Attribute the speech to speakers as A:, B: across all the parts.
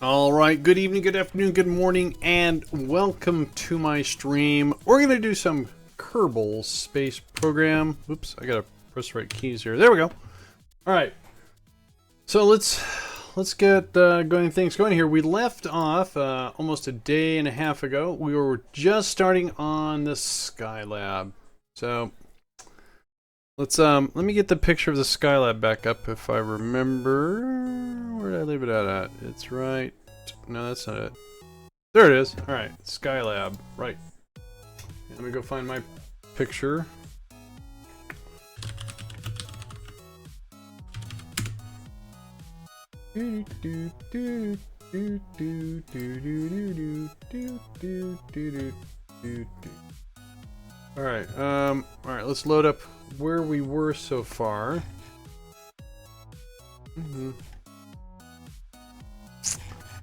A: All right, good evening, good afternoon, good morning, and welcome to my stream. We're going to do some Kerbal Space Program. Oops, I got to press the right keys here. There we go. All right. So let's get things going here. We left off almost a day and a half ago. We were just starting on the Skylab. So let's let me get the picture of the Skylab back up if I remember. Where did I leave it at? It's right. No, that's not it. There it is. All right, Skylab. Right. Let me go find my picture. All right, let's load up where we were so far.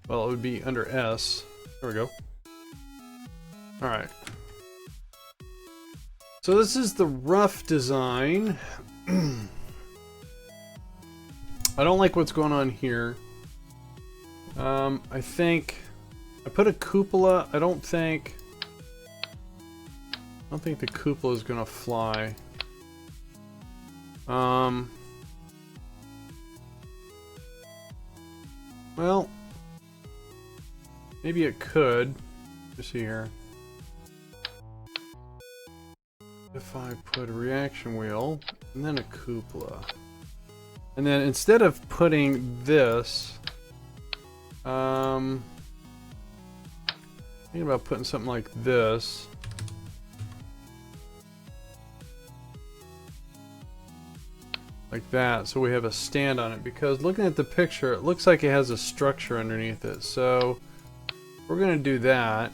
A: Well, it would be under S. There we go. All right. So this is the rough design. I don't like what's going on here. I think I put a cupola. I don't think the cupola is gonna fly. Well, maybe it could. Let's see here. If I put a reaction wheel and then a cupola, and then instead of putting this, thinking about putting something like this. Like that, so we have a stand on it, because looking at the picture, it looks like it has a structure underneath it. So we're gonna do that.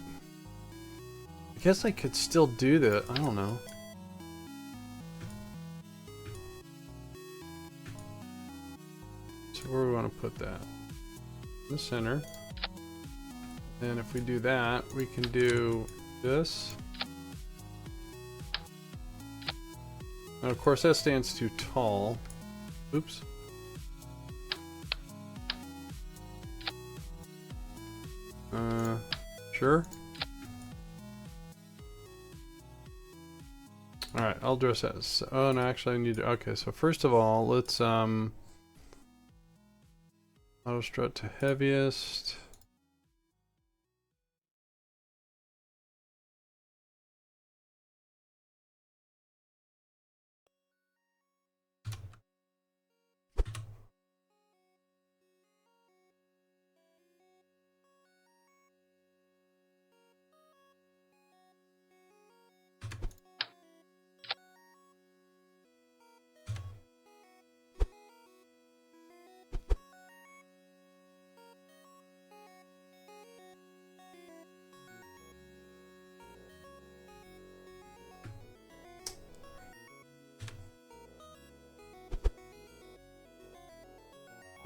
A: I guess I could still do that. I don't know. So where do we want to put that? In the center. And if we do that, we can do this. And of course that stands too tall. Oops. Sure. Alright, I'll address that. So, oh no, actually I need to, okay, so first of all, let's auto strut to heaviest.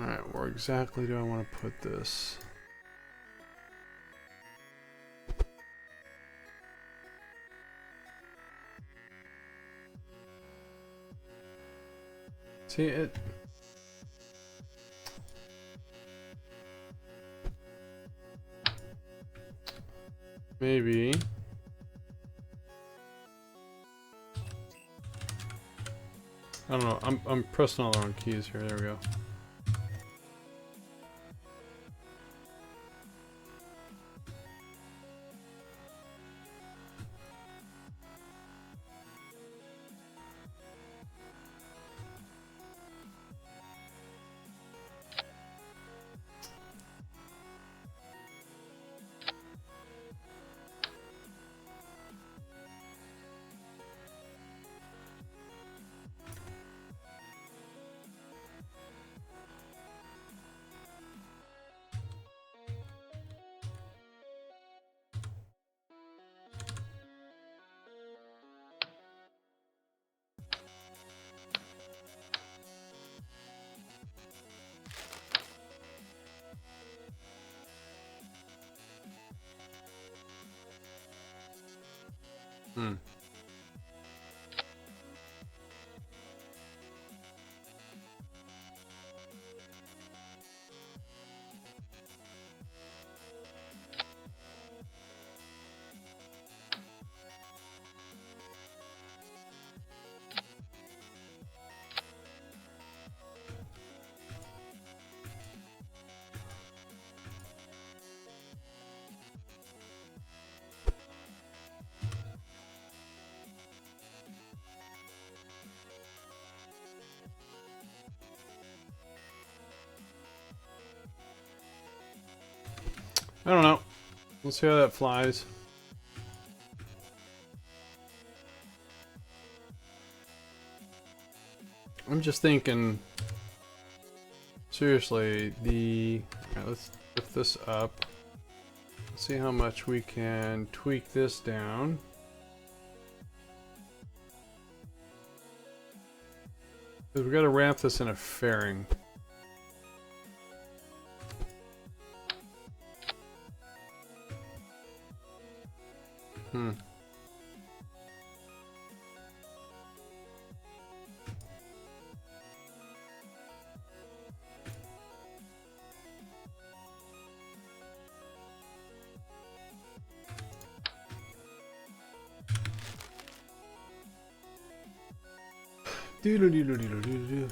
A: Alright, where exactly do I want to put this? See it? Maybe. I don't know. I'm pressing all the wrong keys here. There we go. Hmm. I don't know. We'll see how that flies. I'm just thinking, seriously, alright, let's lift this up. Let's see how much we can tweak this down. Because we've got to wrap this in a fairing. Do-do-do-do-do-do-do.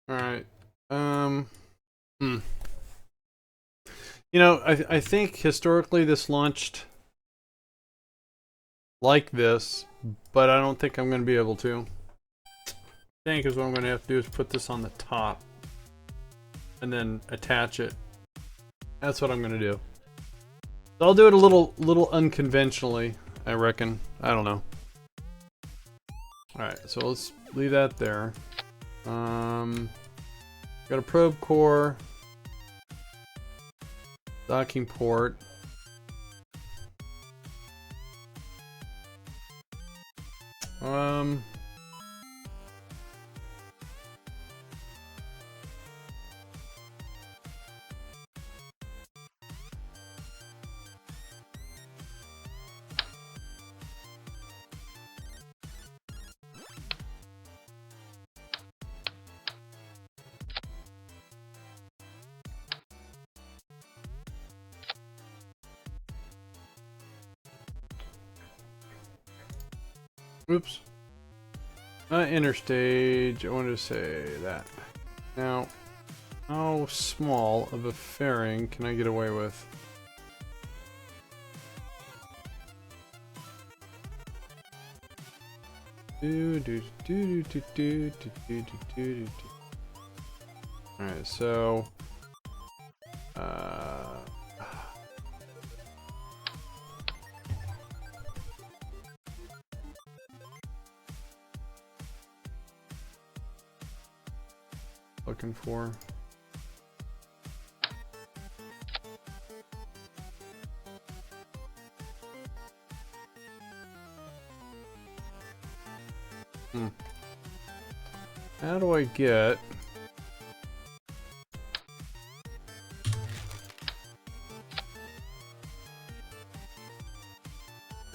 A: All right. You know, I think historically this launched like this, but I don't think I'm going to be able to. I think is what I'm going to have to do is put this on the top and then attach it. That's what I'm going to do. So I'll do it a little unconventionally, I reckon. I don't know. All right, so let's leave that there. Got a probe core, docking port. Oops. Interstage, I wanted to say that. Now, how small of a fairing can I get away with? Alright, so looking for how do I get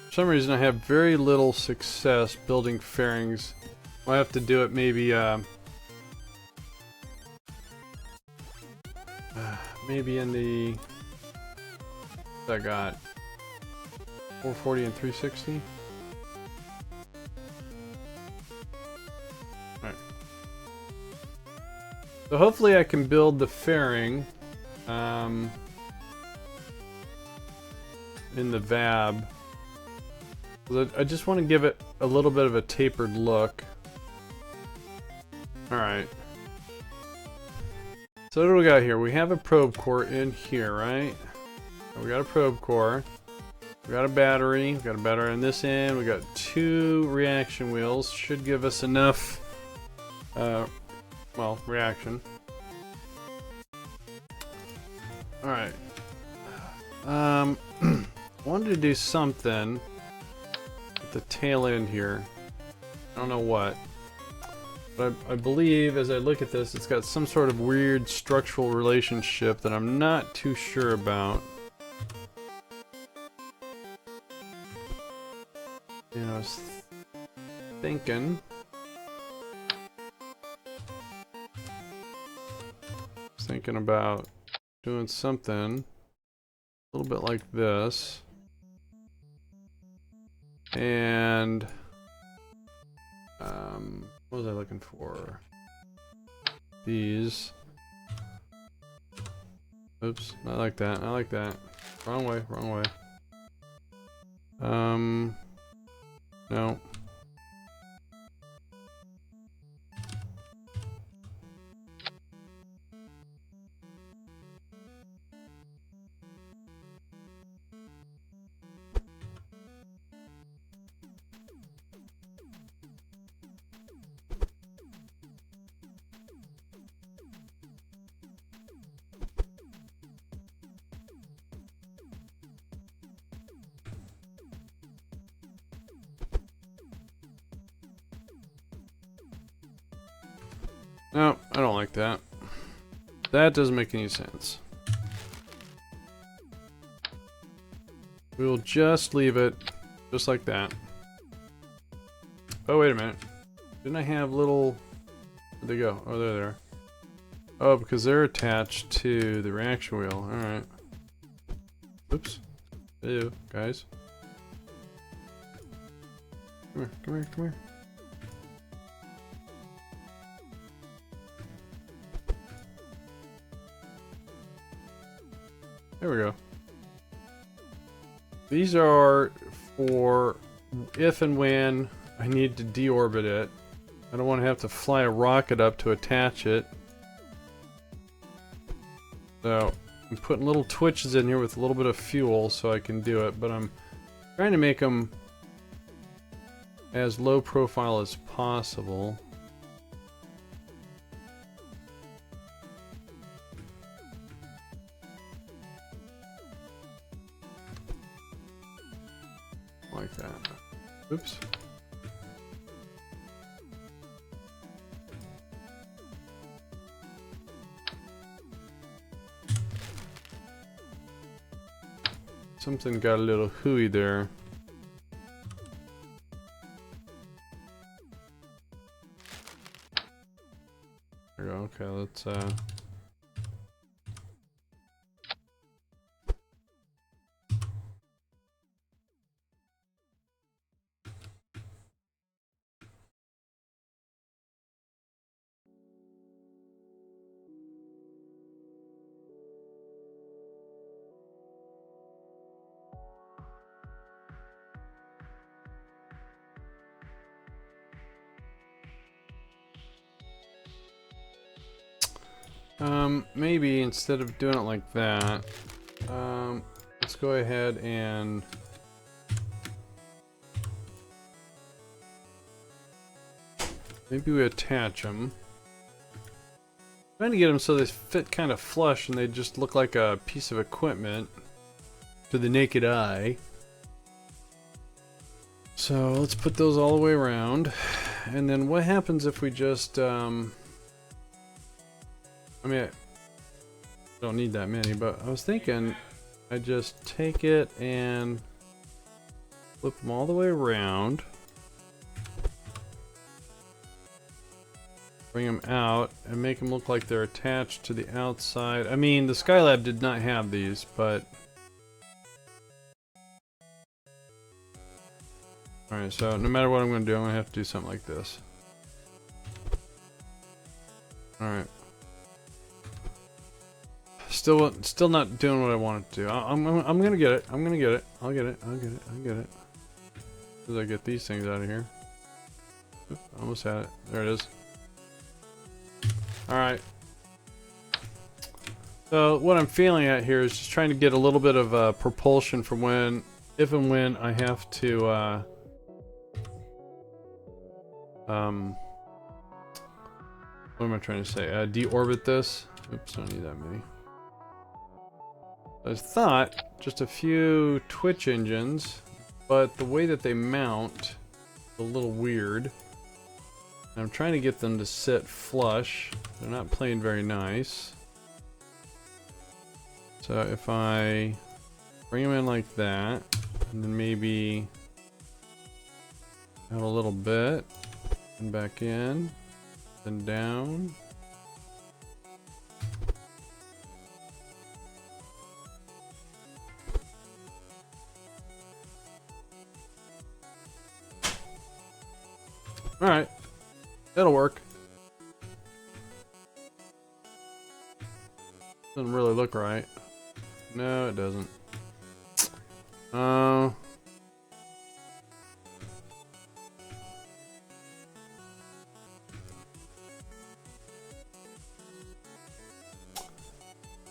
A: for some reason I have very little success building fairings. I have to do it maybe maybe in the I got 440 and 360. Alright. So hopefully I can build the fairing in the VAB. I just want to give it a little bit of a tapered look. Alright. So what do we got here? We have a probe core in here, right? We got a probe core. We got a battery. We got a battery on this end. We got 2 reaction wheels. Should give us enough, well, reaction. Alright. Wanted to do something at the tail end here. I don't know what. But I believe, as I look at this, it's got some sort of weird structural relationship that I'm not too sure about. You know, I was thinking... thinking about doing something a little bit like this. And what was I looking for? These. Oops, not like that, not like that. Wrong way, wrong way. No. No, I don't like that. That doesn't make any sense. We will just leave it just like that. Oh, wait a minute. Didn't I have little... Where'd they go? Oh, they're there. Oh, because they're attached to the reaction wheel. Alright. Oops. Ew, guys. Come here, come here, come here. There we go. These are for if and when I need to deorbit it. I don't want to have to fly a rocket up to attach it. So I'm putting little twitches in here with a little bit of fuel so I can do it, but I'm trying to make them as low profile as possible. Like that. Oops. Something got a little hooey there. There we go. Okay, let's maybe instead of doing it like that, let's go ahead and maybe we attach them. Trying to get them so they fit kind of flush and they just look like a piece of equipment to the naked eye. So let's put those all the way around. And then what happens if we just, I mean, I don't need that many, but I was thinking I just take it and flip them all the way around. Bring them out and make them look like they're attached to the outside. I mean, the Skylab did not have these, but... Alright, so no matter what I'm going to do, I'm going to have to do something like this. Alright. Still not doing what I wanted to do. I'm going to get it. I'm going to get it. I'll get it. I'll get it. I'll get it. As soon as I get these things out of here. Oop, almost had it. There it is. Alright. So what I'm feeling at here is just trying to get a little bit of propulsion for when, if and when I have to what am I trying to say? Deorbit this. Oops, don't need that many. I thought just a few twitch engines, but the way that they mount is a little weird. And I'm trying to get them to sit flush. They're not playing very nice. So if I bring them in like that, and then maybe out a little bit, and back in, then down. Alright. That'll work. Doesn't really look right. No, it doesn't.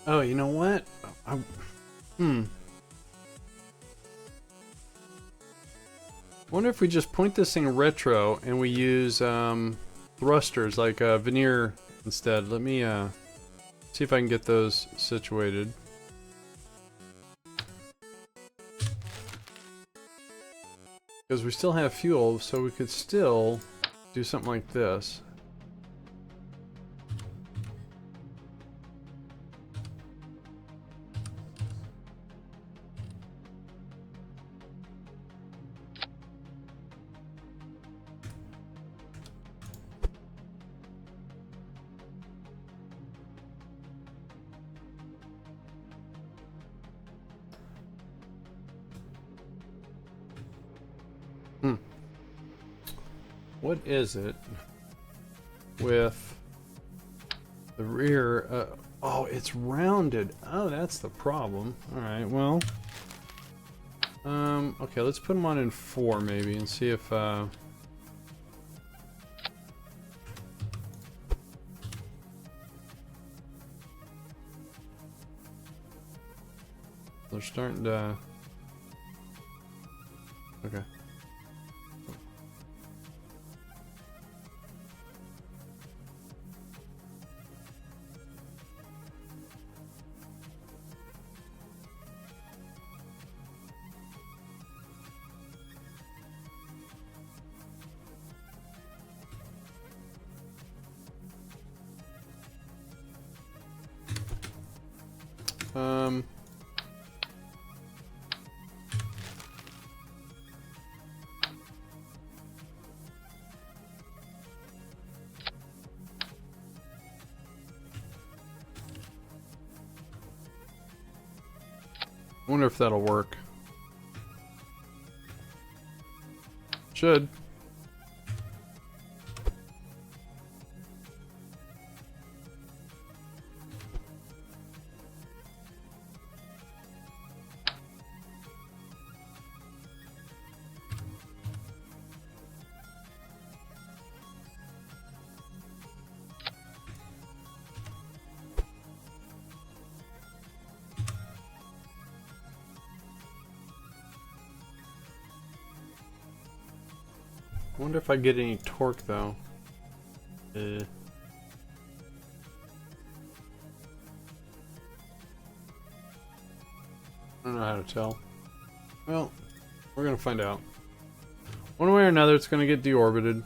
A: Oh, you know what? I wonder if we just point this thing retro and we use thrusters like veneer instead. Let me see if I can get those situated. Because we still have fuel, so we could still do something like this. What is it with the rear? Oh, it's rounded. Oh, that's the problem. All right, well, okay, let's put them on in 4 maybe and see if they're starting to. Okay. I wonder if that'll work. Should. I wonder if I get any torque though. I don't know how to tell. Well, we're gonna find out. One way or another, it's gonna get deorbited.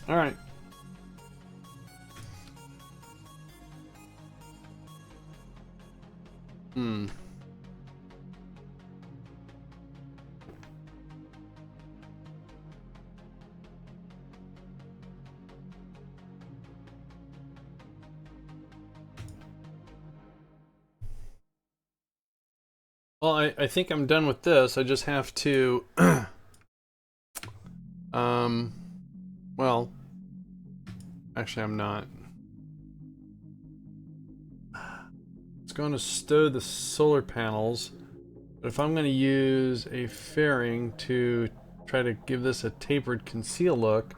A: All right. Well, I think I'm done with this. I just have to, well, actually I'm not. It's going to stow the solar panels, but if I'm going to use a fairing to try to give this a tapered conceal look,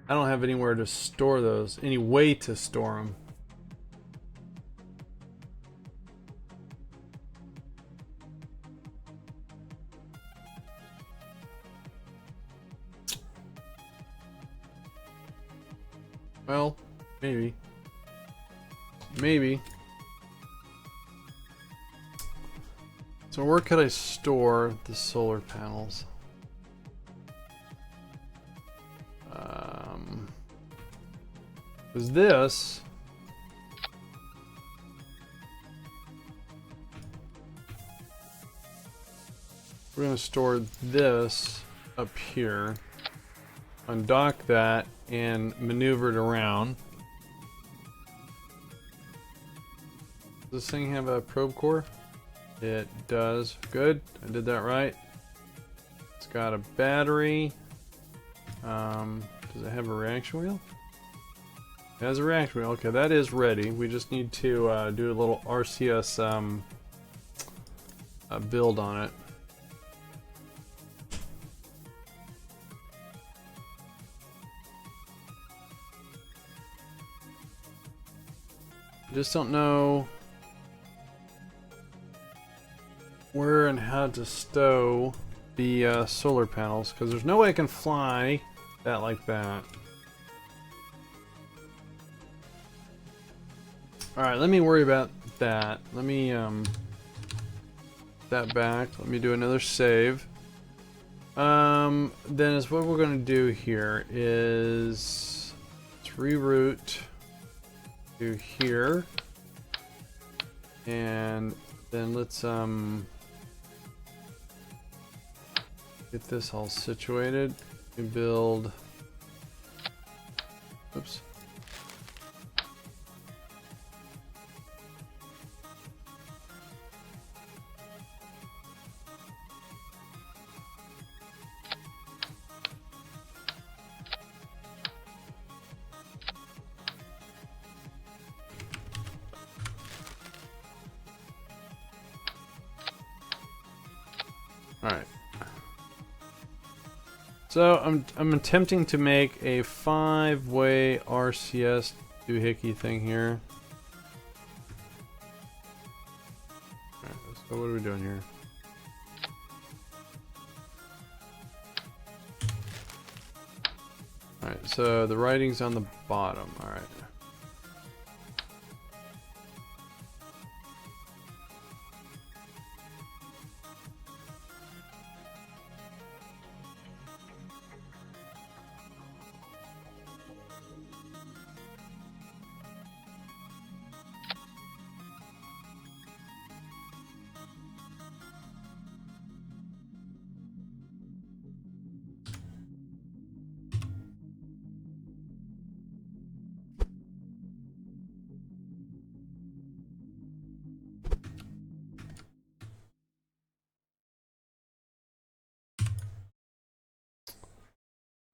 A: I don't have anywhere to store those, any way to store them. Well, maybe. So where could I store the solar panels? Because this... We're going to store this up here, undock that, and maneuver it around. Does this thing have a probe core? It does. Good. I did that right. It's got a battery. Does it have a reaction wheel? It has a reaction wheel. Okay, that is ready. We just need to do a little RCS build on it. I just don't know where and how to stow the solar panels, because there's no way I can fly that like that. Alright, let me worry about that. Let me that back. Let me do another save. Then is what we're going to do here is let's reroute to here, and then let's get this all situated. We build. Oops. Alright. So I'm attempting to make a 5-way RCS doohickey thing here. Alright, so what are we doing here? Alright, so the writing's on the bottom. Alright.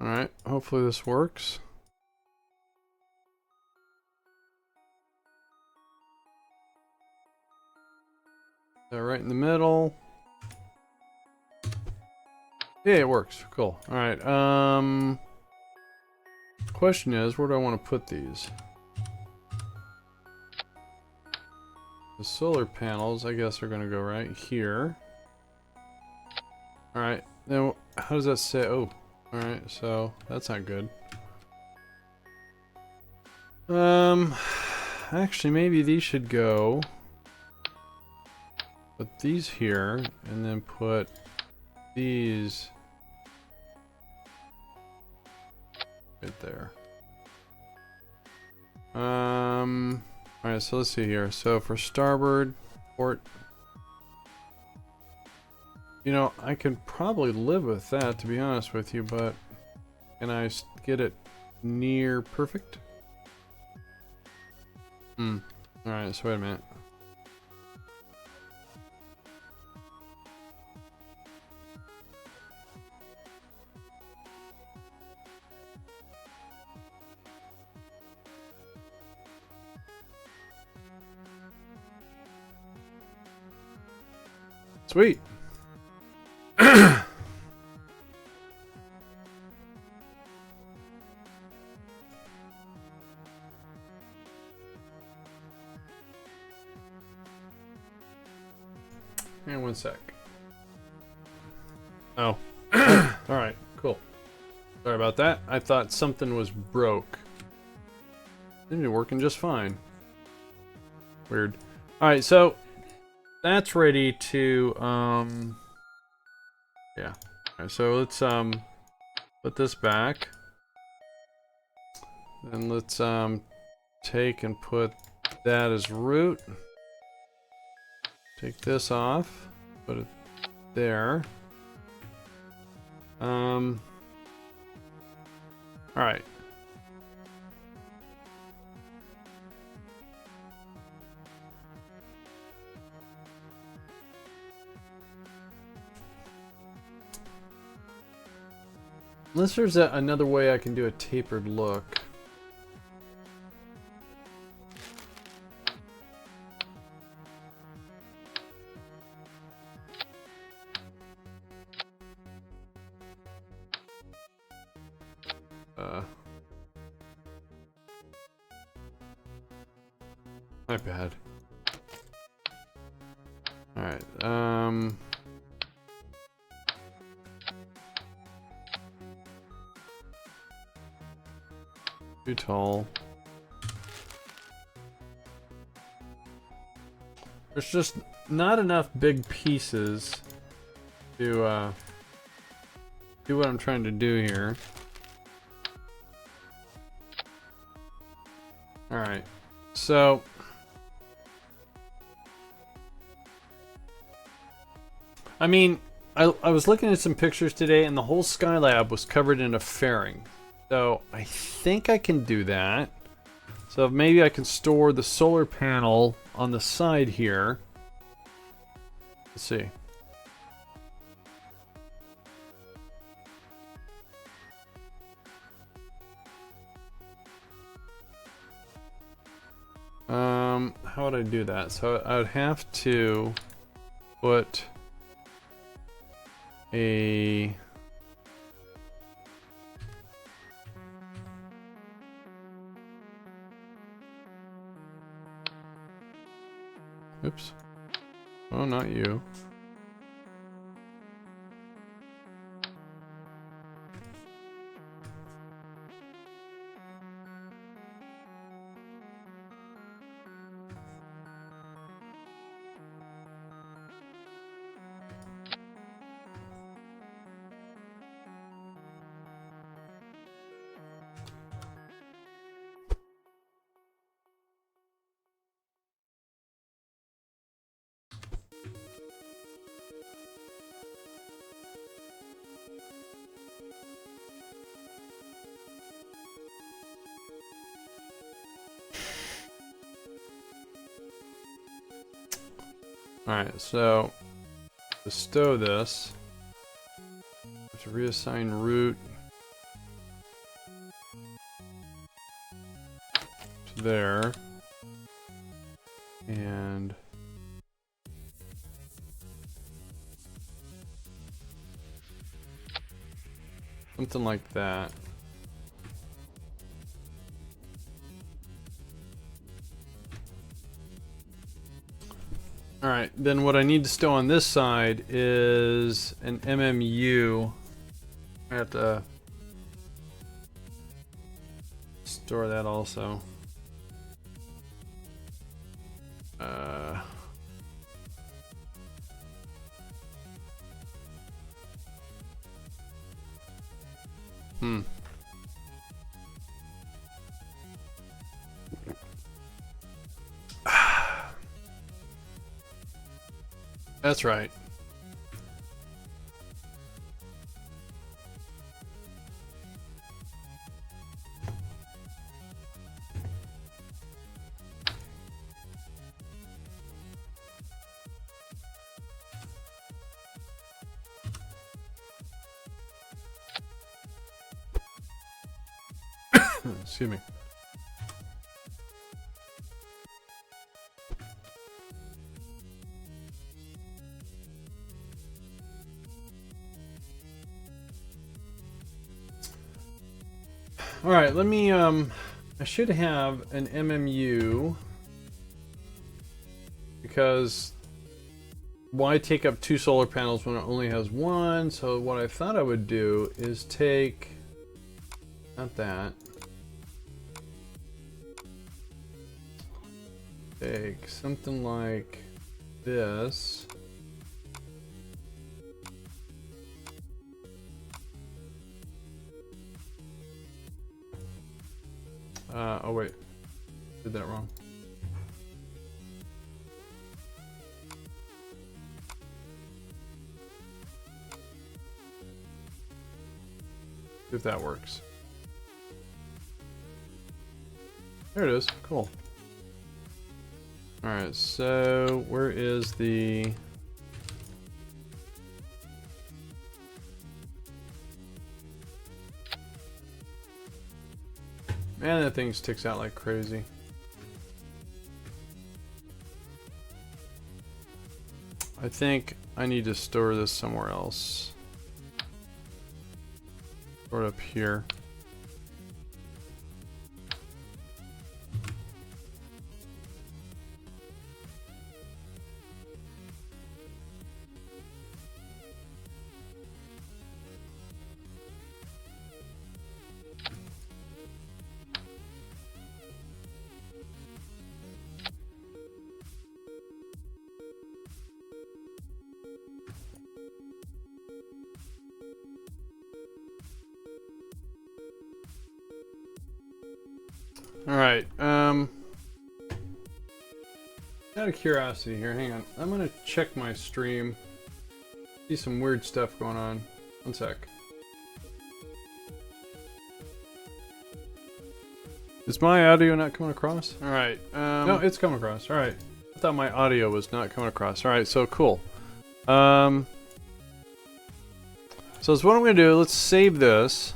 A: Alright, hopefully this works. So right in the middle. Yeah, it works. Cool. Alright, question is, where do I want to put these? The solar panels, I guess, are going to go right here. Alright, now, how does that say? Oh. Alright, so that's not good. Actually maybe these should go. Put these here, and then put these right there. Alright, so let's see here. So for starboard port, you know, I could probably live with that, to be honest with you, but can I get it near perfect? Alright, so wait a minute. Sweet. And 1 sec. Oh. Alright, cool. Sorry about that. I thought something was broke. Seemed to be working just fine. Weird. Alright, so that's ready to, yeah. Alright, so let's, put this back. Then let's, take and put that as root. Take this off. Put it there. Alright. Unless there's another way I can do a tapered look. My bad. Alright, too tall. There's just not enough big pieces to, do what I'm trying to do here. Alright, so... I mean, I was looking at some pictures today and the whole Skylab was covered in a fairing. So I think I can do that. So maybe I can store the solar panel on the side here. Let's see. How would I do that? So I would have to put a... Oops. Oh, not you. Alright, so to stow this, I have to reassign root to there, and something like that. Alright, then what I need to stow on this side is an MMU. I have to store that also. That's right. Excuse me. All right, let me, I should have an MMU because why take up 2 solar panels when it only has 1? So what I thought I would do is take, not that, take something like this. Oh wait, did that wrong. See if that works. There it is. Cool. Alright, so where is the... Man, that thing sticks out like crazy. I think I need to store this somewhere else. Store it up here. Alright, out of curiosity here, hang on. I'm gonna check my stream. See some weird stuff going on. One sec. Is my audio not coming across? Alright, no, it's coming across. Alright. I thought my audio was not coming across. Alright, so cool. So that's what I'm gonna do. Let's save this.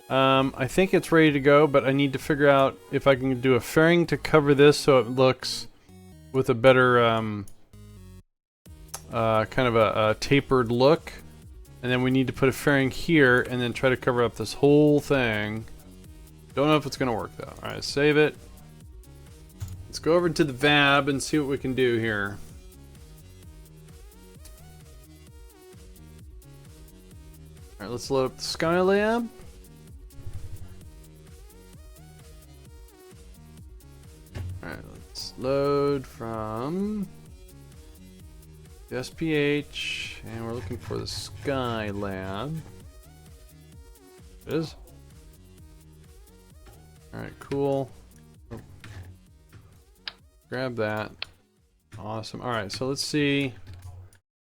A: I think it's ready to go, but I need to figure out if I can do a fairing to cover this so it looks with a better kind of a tapered look. And then we need to put a fairing here and then try to cover up this whole thing. Don't know if it's gonna work though. Alright, save it. Let's go over to the VAB and see what we can do here. Alright, let's load up the Skylab. Alright, let's load from the SPH, and we're looking for the Skylab. It is. Alright, cool. Oh. Grab that. Awesome. Alright, so let's see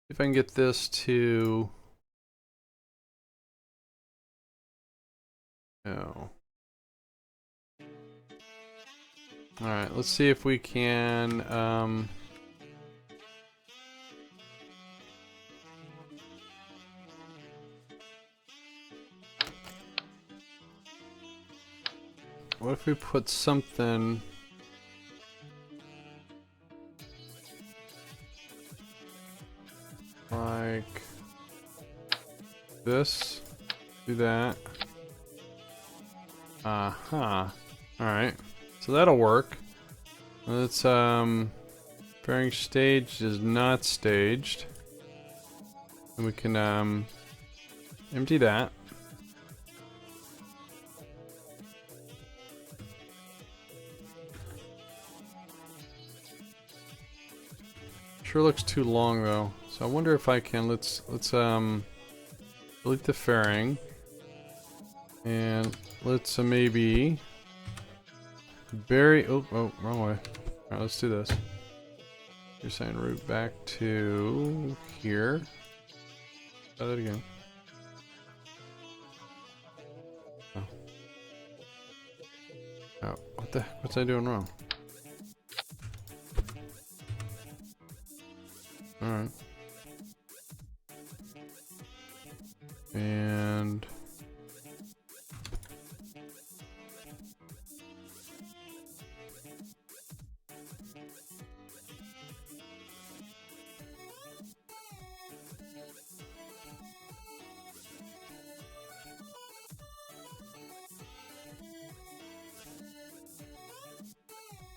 A: if I can get this to... Oh. Alright, let's see if we can, what if we put something like this? Do that. Uh-huh. Alright. So that'll work. Let's, fairing staged is not staged. And we can, empty that. Sure looks too long though. So I wonder if I can, let's delete the fairing. And let's maybe bury, oh, wrong way. Alright, let's do this. You're saying route back to here. Try that again. Oh. Oh, what the heck? What's I doing wrong? Alright. And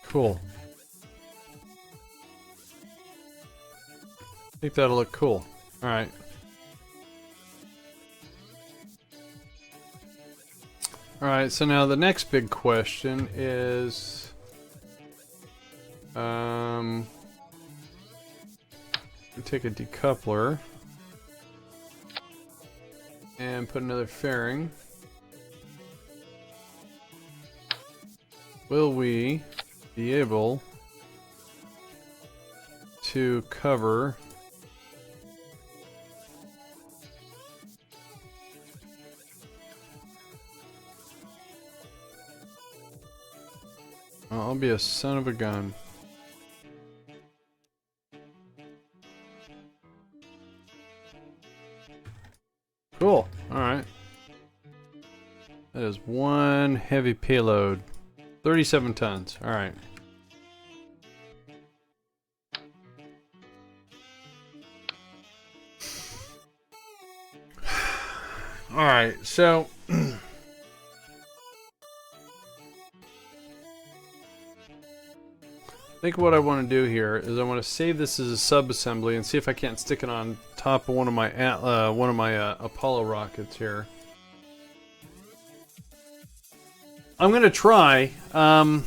A: cool. I think that'll look cool. Alright. Alright, so now the next big question is... We take a decoupler and put another fairing. Will we be able to cover I'll be a son of a gun. Cool. Alright. That is one heavy payload. 37 tons. Alright. Alright, so I think what I want to do here is I want to save this as a sub-assembly and see if I can't stick it on top of one of my Apollo rockets here. I'm gonna try. I'm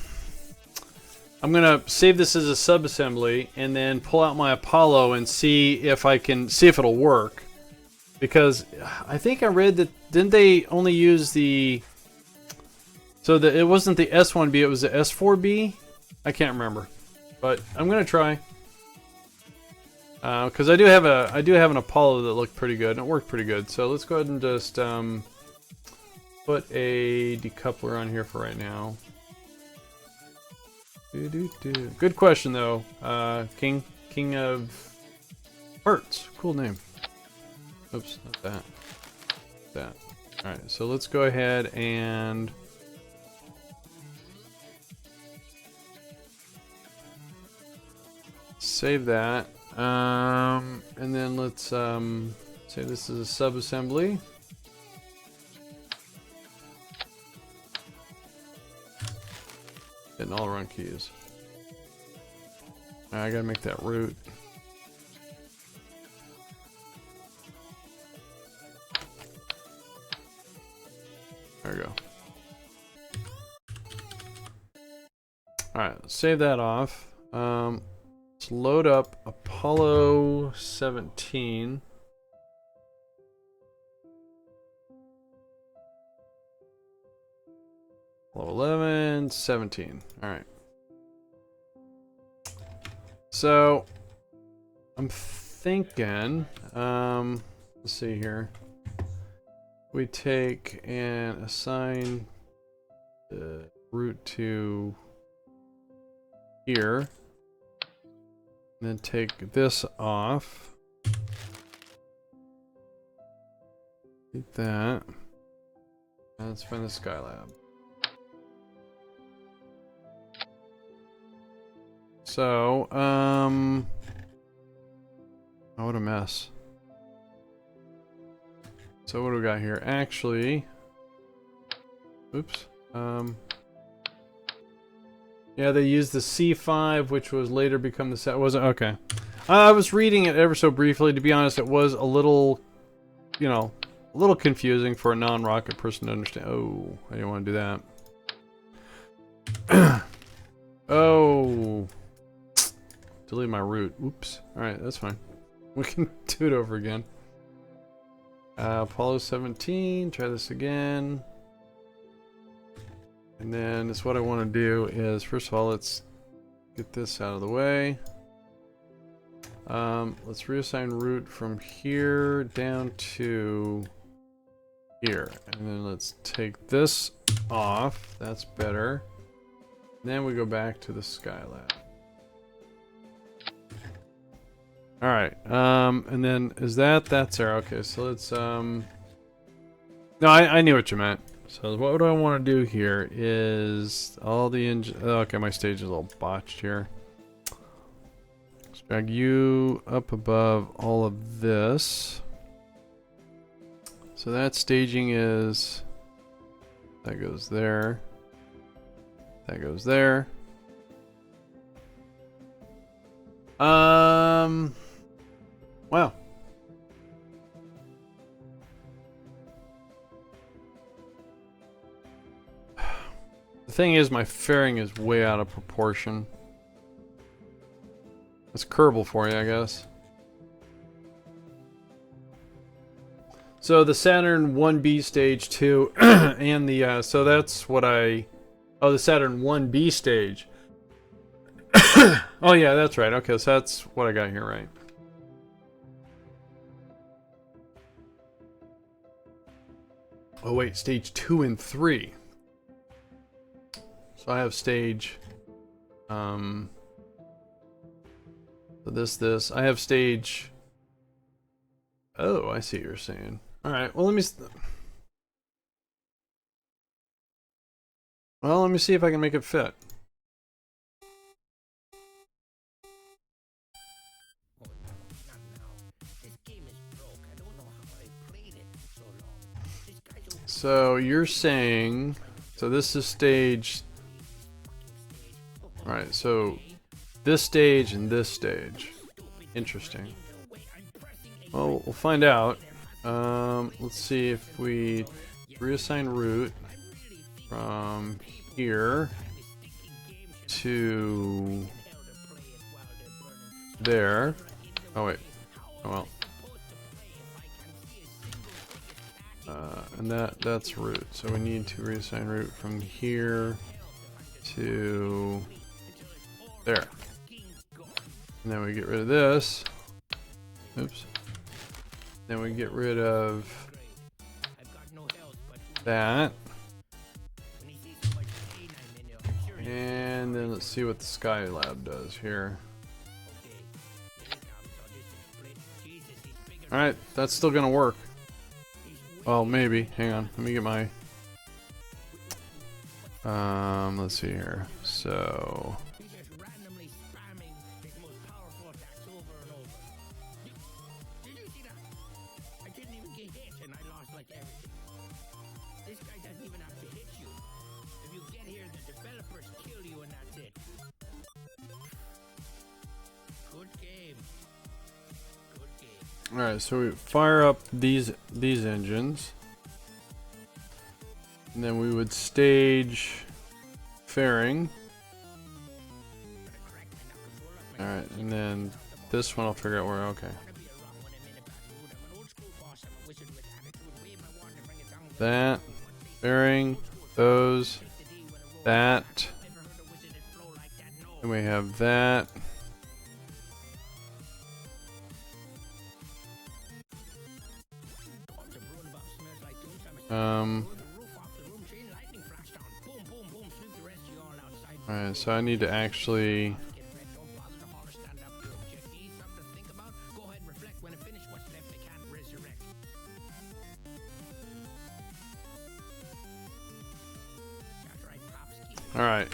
A: gonna save this as a sub-assembly and then pull out my Apollo and see if it'll work. Because I think I read that didn't they only use the it wasn't the S1B, it was the S4B? I can't remember. But I'm gonna try. Because I do have an Apollo that looked pretty good and it worked pretty good. So let's go ahead and just put a decoupler on here for right now. Good question though, King of Hearts. Cool name. Oops, not that. That. All right, so let's go ahead and save that. And then let's say this is a sub-assembly. Hitting all run keys. I gotta make that root. There we go. Alright, save that off. Let's load up Apollo 17. Apollo 11, 17. Alright. So, I'm thinking, let's see here. We take and assign the route to here. And then take this off. Keep that. And let's find the Skylab. So, oh, what a mess. So what do we got here? Actually, oops. Yeah, they used the C5, which was later become the set. Wasn't okay. I was reading it ever so briefly. To be honest, it was a little, you know, a little confusing for a non-rocket person to understand. Oh, I didn't want to do that. Oh, delete my route. Oops. All right, that's fine. We can do it over again. Apollo 17, try this again. And then it's what I want to do is, first of all, let's get this out of the way. Let's reassign route from here down to here. And then let's take this off. That's better. And then we go back to the Skylab. Alright, and then is that's there. Okay, so let's, no, I knew what you meant. So what do I want to do here is all the okay, my stage is a little botched here. Let's drag you up above all of this. So that staging is, that goes there. That goes there. Wow. The thing is, my fairing is way out of proportion. That's Kerbal for you, I guess. So the Saturn 1B stage 2 and the so that's what the Saturn 1B stage. Oh yeah, that's right. Okay, so that's what I got here, right? Oh wait, stage 2 and 3. So I have stage so this. I have stage. Oh, I see what you're saying. All right. Well, let me see if I can make it fit. So you're saying, so this is stage. All right. So this stage and this stage. Interesting. Well, we'll find out. Let's see if we reassign route from here to there. Oh wait. Oh well. And that's route. So we need to reassign route from here to there. And then we get rid of this. Oops. Then we get rid of that. And then let's see what the Skylab does here. Alright, that's still gonna work. Well, maybe. Hang on. Let me get my... let's see here. So... Alright, so we fire up these engines, and then we would stage fairing. Alright, and then this one I'll figure out where, okay. That, fairing, those, that, and we have that. Alright, so I need to actually... Alright.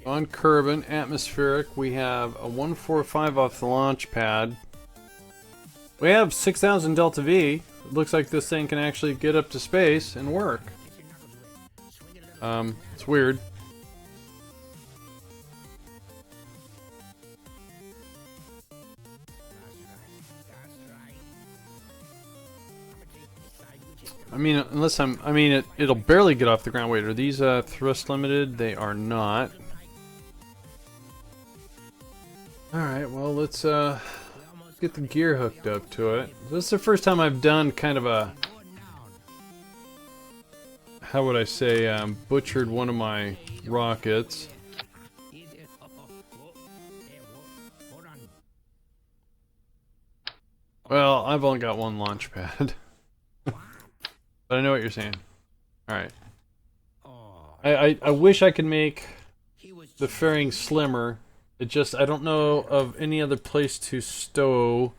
A: On Kerbal, atmospheric, we have a 145 off the launch pad. We have 6,000 Delta V. It looks like this thing can actually get up to space and work. It's weird. I mean, unless it'll barely get off the ground. Wait, are these thrust limited? They are not. Alright, well, let's get the gear hooked up to it. This is the first time I've done kind of a, how would I say, butchered one of my rockets. Well, I've only got one launch pad. But I know what you're saying. Alright. I wish I could make the fairing slimmer. It just, I don't know of any other place to stow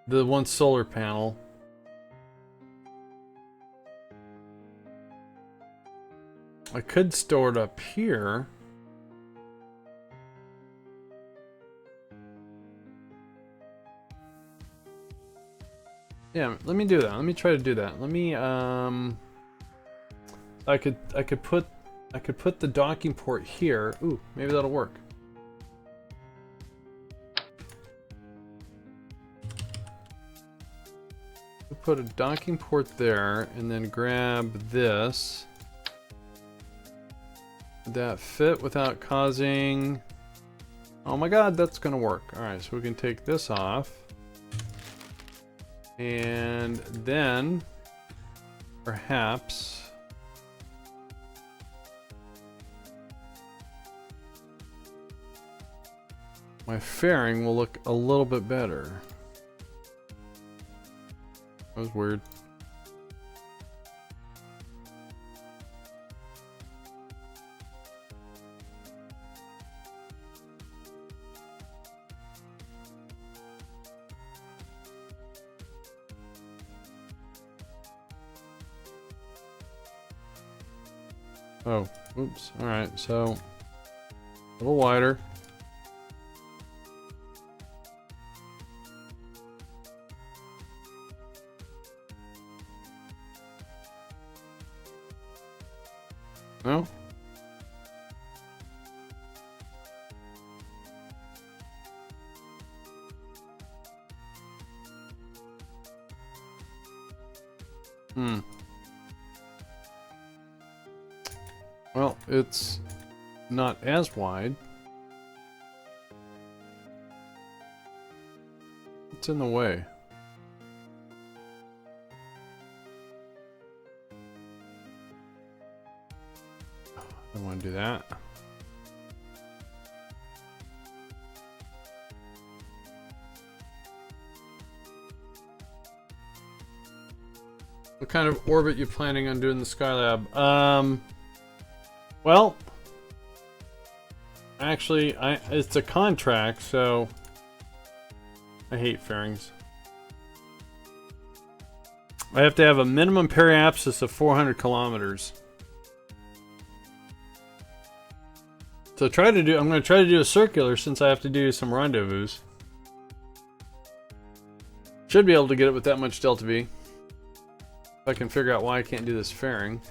A: the one solar panel. I could store it up here. Yeah, let me do that. Let me try to do that. Let me I could put the docking port here. Ooh, maybe that'll work. Put a docking port there, and then grab this. Would that fit without causing Oh my god, that's gonna work. Alright, so we can take this off. And then, perhaps... my fairing will look a little bit better. That was weird. Oh, oops. Alright, so a little wider. No? Well, it's not as wide. It's in the way. I don't want to do that. What kind of orbit you planning on doing the Skylab? Well, actually, it's a contract, so I hate fairings. I have to have a minimum periapsis of 400 kilometers. So I'm going to try to do a circular since I have to do some rendezvous. Should be able to get it with that much delta V. If I can figure out why I can't do this fairing.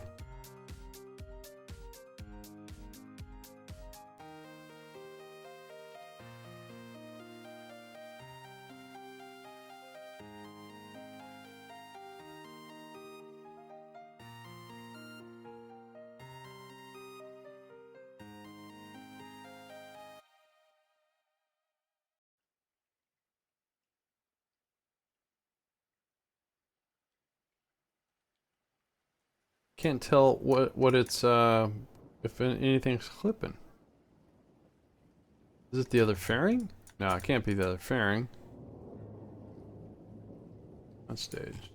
A: Can't tell what it's if anything's clipping. Is it the other fairing? No, it can't be the other fairing. Not staged.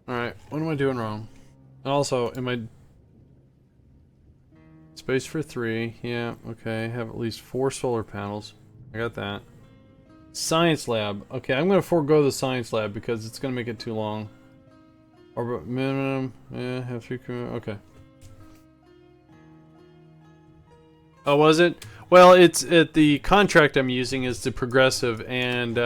A: Alright, what am I doing wrong? Also, am I... Space for 3, yeah, okay, have at least 4 solar panels. I got that. Science lab. Okay, I'm gonna forego the science lab because it's gonna make it too long. Orbit minimum, yeah, have 3, okay. Oh, was it? Well, the contract I'm using is the progressive, and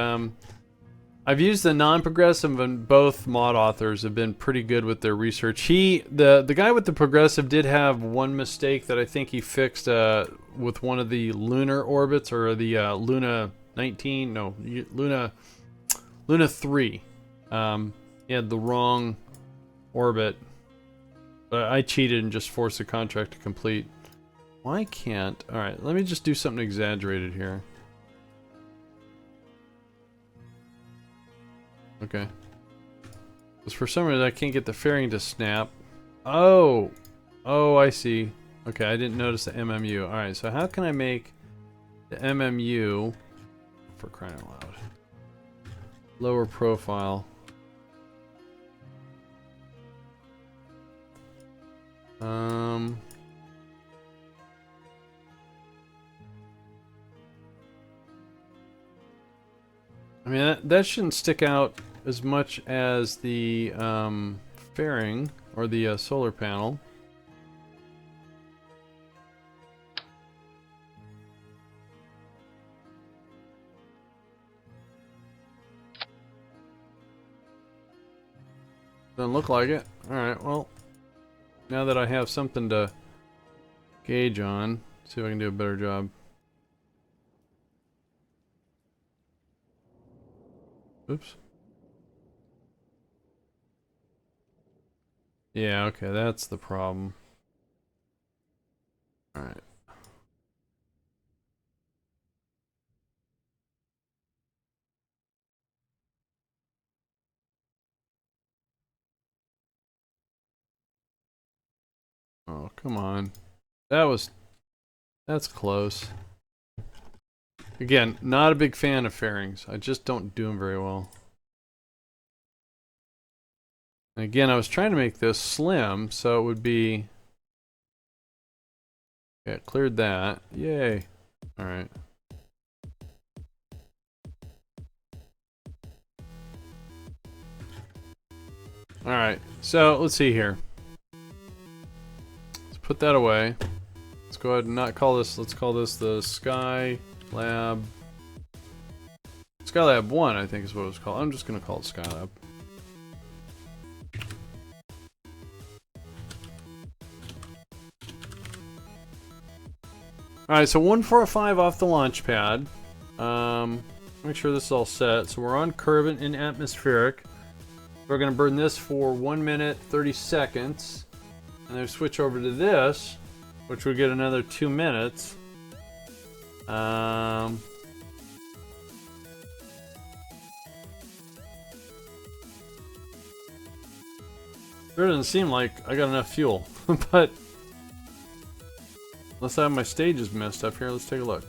A: I've used the non-progressive, and both mod authors have been pretty good with their research. The guy with the progressive did have one mistake that I think he fixed with one of the lunar orbits, or the Luna 19, no, Luna 3. He had the wrong orbit, but I cheated and just forced the contract to complete. Why can't... Alright, let me just do something exaggerated here. Okay. Because for some reason I can't get the fairing to snap. Oh! Oh, I see. Okay, I didn't notice the MMU. Alright, so how can I make the MMU... for crying out loud. Lower profile. I mean, that shouldn't stick out as much as the fairing or the solar panel. Doesn't look like it. Alright, well, now that I have something to gauge on, see if I can do a better job. Oops. Yeah, okay, that's the problem. Alright, Oh, come on. That's close. Again, not a big fan of fairings. I just don't do them very well. And again, I was trying to make this slim, so it would be... Yeah, cleared that. Yay. Alright. Alright, so let's see here. Let's put that away. Let's go ahead and not call this, let's call this the Skylab 1, I think is what it was called. I'm just going to call it Skylab. Alright, so 145 off the launch pad. Make sure this is all set. So we're on Kerbal in atmospheric. We're going to burn this for 1 minute 30 seconds. And then switch over to this, which would get another 2 minutes. There doesn't seem like I got enough fuel, but unless I have my stages messed up here, let's take a look.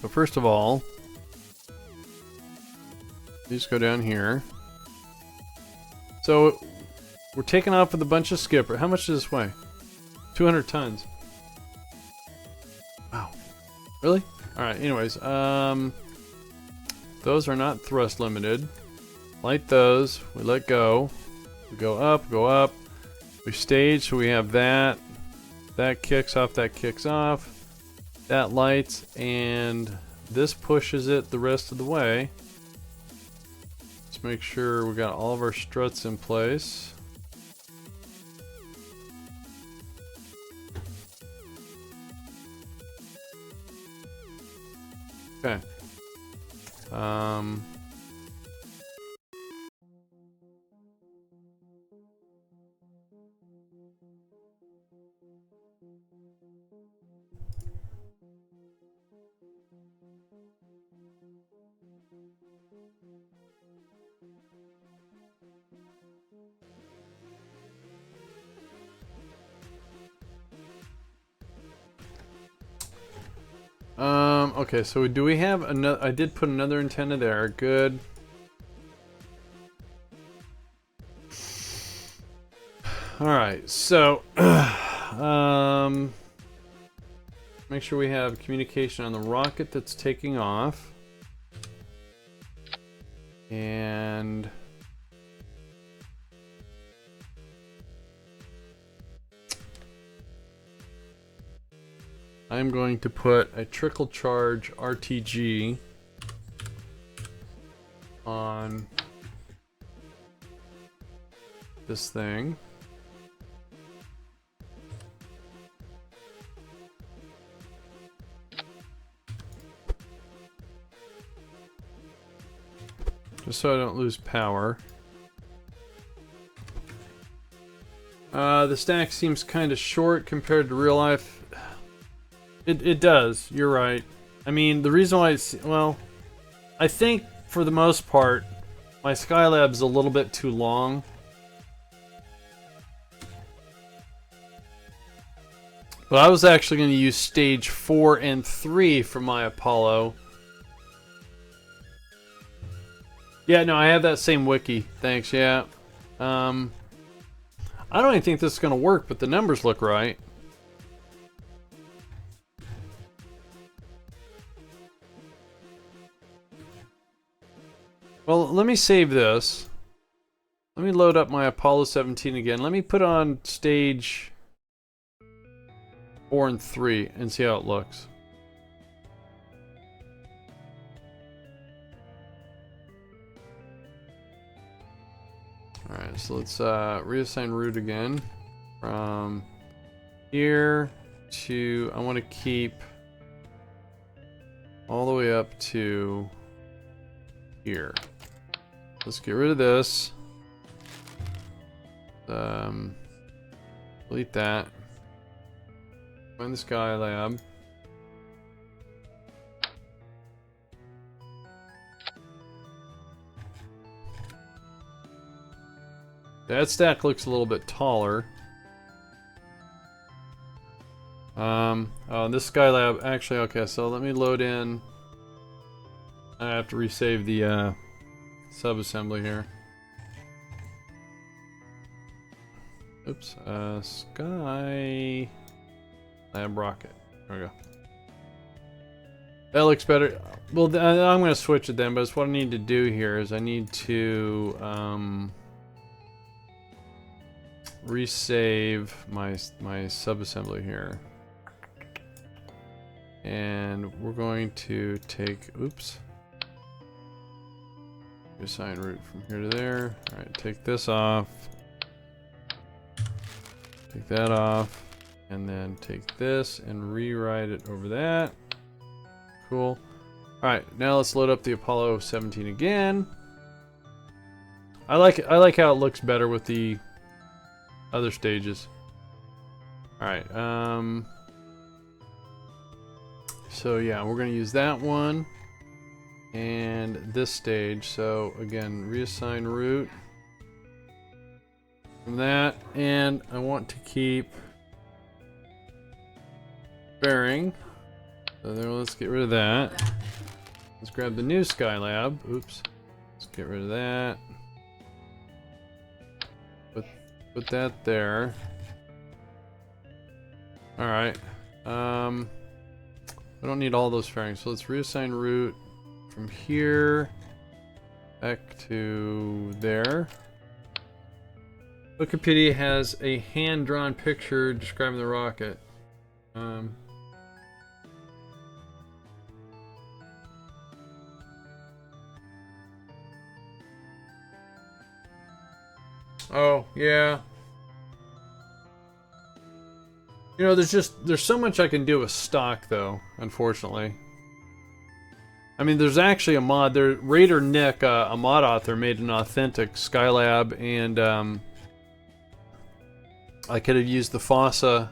A: So first of all, these go down here. So we're taking off with a bunch of skipper. How much does this weigh? 200 tons. Wow. Really? Alright, anyways, those are not thrust limited. Light those, we let go. We go up, we stage, so we have that. That kicks off, that kicks off. That lights, and this pushes it the rest of the way. Let's make sure we got all of our struts in place. Okay. Okay, so do we have another? I did put another antenna there. Good. Alright, so make sure we have communication on the rocket that's taking off. And I'm going to put a trickle charge RTG on this thing. Just so I don't lose power. The stack seems kind of short compared to real life. It does, you're right. I mean, the reason why it's, well, I think for the most part, my Skylab's a little bit too long. But I was actually going to use stage 4 and 3 for my Apollo. Yeah, no, I have that same wiki. Thanks, yeah. I don't even think this is going to work, but the numbers look right. Well, let me save this. Let me load up my Apollo 17 again. Let me put on stage 4 and 3 and see how it looks. Alright, so let's reassign route again. From here to, I want to keep all the way up to here. Let's get rid of this. Delete that. Find the Skylab. That stack looks a little bit taller. Oh, this Skylab, actually, okay, so let me load in. I have to resave the sub-assembly here. Oops, Skylab rocket. There we go. That looks better. Well, I'm going to switch it then, but what I need to do here is I need to resave my sub-assembly here. And we're going to take, oops. Assign route from here to there. Alright, take this off. Take that off. And then take this and rewrite it over that. Cool. Alright, now let's load up the Apollo 17 again. I like how it looks better with the other stages. Alright, so yeah, we're gonna use that one and this stage. So again, reassign route from that, and I want to keep bearing. So there, let's get rid of that. Let's grab the new Skylab. Oops. Let's get rid of that. Put that there. Alright. I don't need all those fairings, so let's reassign route from here back to there. Wikipedia has a hand-drawn picture describing the rocket. Oh, yeah. You know, there's so much I can do with stock, though, unfortunately. I mean, there's actually a mod there. Raider Nick, a mod author, made an authentic Skylab, and I could have used the Fossa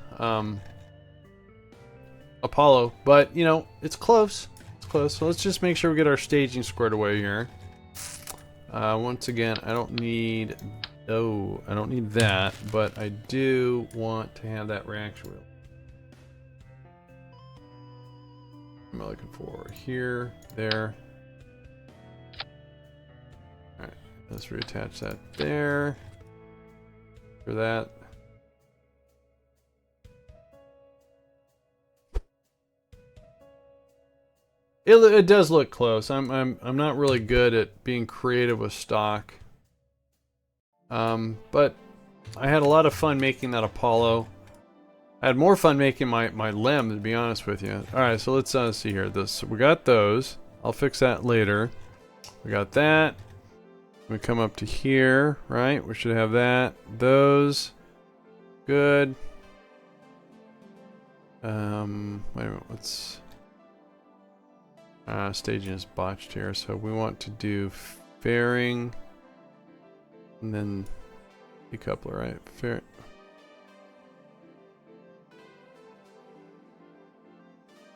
A: Apollo, but, you know, it's close. It's close. So let's just make sure we get our staging squared away here. Once again, I don't need... Oh, I don't need that, but I do want to have that reaction wheel. What am I looking for? Here, there. Alright, let's reattach that there. For that. It does look close. I'm not really good at being creative with stock. But I had a lot of fun making that Apollo. I had more fun making my LEM, to be honest with you. Alright, so let's see here. We got those. I'll fix that later. We got that. We come up to here, right? We should have that. Those. Good. Wait a minute, let's... staging is botched here, so we want to do fairing. And then decoupler, right? Fair.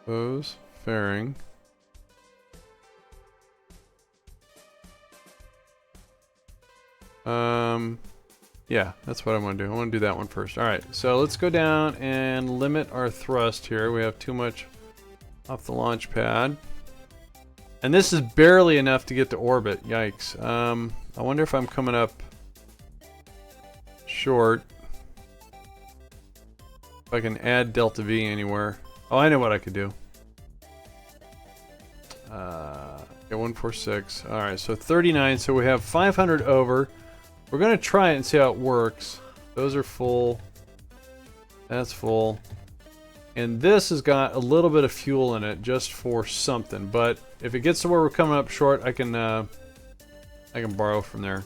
A: Those fairing. Yeah, that's what I want to do. I want to do that one first. All right, so let's go down and limit our thrust here. We have too much off the launch pad. And this is barely enough to get to orbit. Yikes. I wonder if I'm coming up short. If I can add delta V anywhere. Oh, I know what I could do. Yeah, 146. Alright, so 39. So we have 500 over. We're going to try it and see how it works. Those are full. That's full. And this has got a little bit of fuel in it just for something. But if it gets to where we're coming up short, I can borrow from there.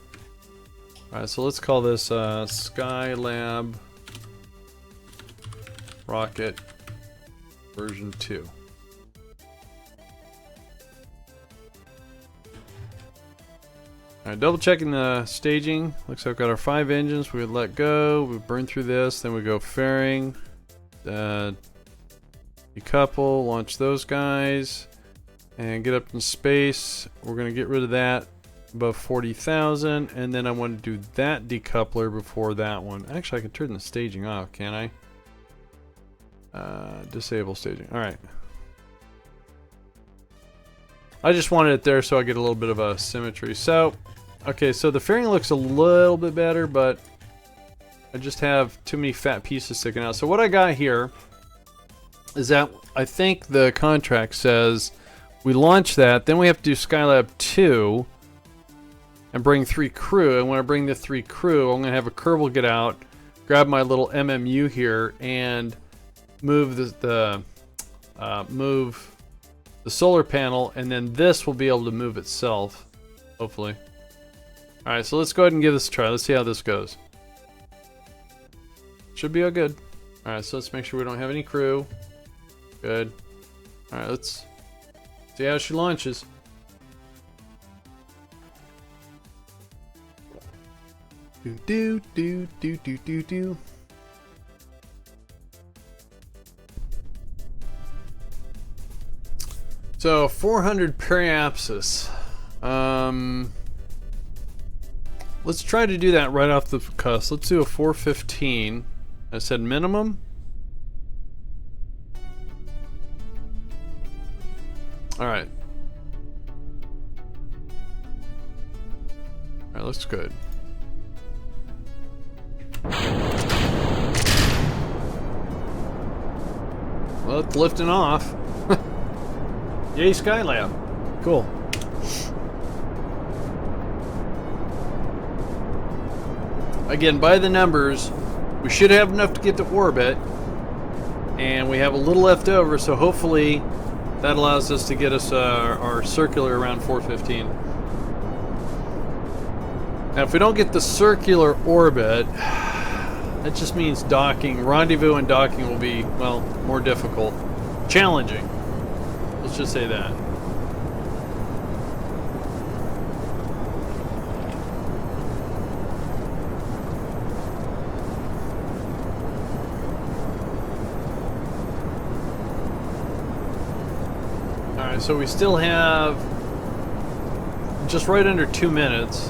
A: Alright, so let's call this Skylab Rocket version 2. Alright, double checking the staging. Looks like we've got our 5 engines. We would let go. We burn through this. Then we go fairing. Decouple. Launch those guys. And get up in space. We're going to get rid of that above 40,000. And then I want to do that decoupler before that one. Actually, I can turn the staging off, can't I? Disable staging. All right. I just wanted it there so I get a little bit of a symmetry. So, okay, so the fairing looks a little bit better, but I just have too many fat pieces sticking out. So what I got here is that I think the contract says we launch that, then we have to do Skylab 2 and bring 3 crew. And when I bring the 3 crew, I'm going to have a Kerbal get out, grab my little MMU here, and move move the solar panel, and then this will be able to move itself, hopefully. Alright, so let's go ahead and give this a try. Let's see how this goes. Should be all good. Alright, so let's make sure we don't have any crew. Good. Alright, let's see how she launches. Do do do do do do do. So 400 periapsis. Let's try to do that right off the cuff. Let's do a 415. I said minimum. All right. All right, looks good. Well, it's lifting off. Yay, Skylab. Cool. Again, by the numbers, we should have enough to get to orbit. And we have a little left over, so hopefully that allows us to get us our circular around 415. Now, if we don't get the circular orbit, that just means docking. Rendezvous and docking will be, well, more difficult. Challenging. Let's just say that. Alright, so we still have just right under 2 minutes.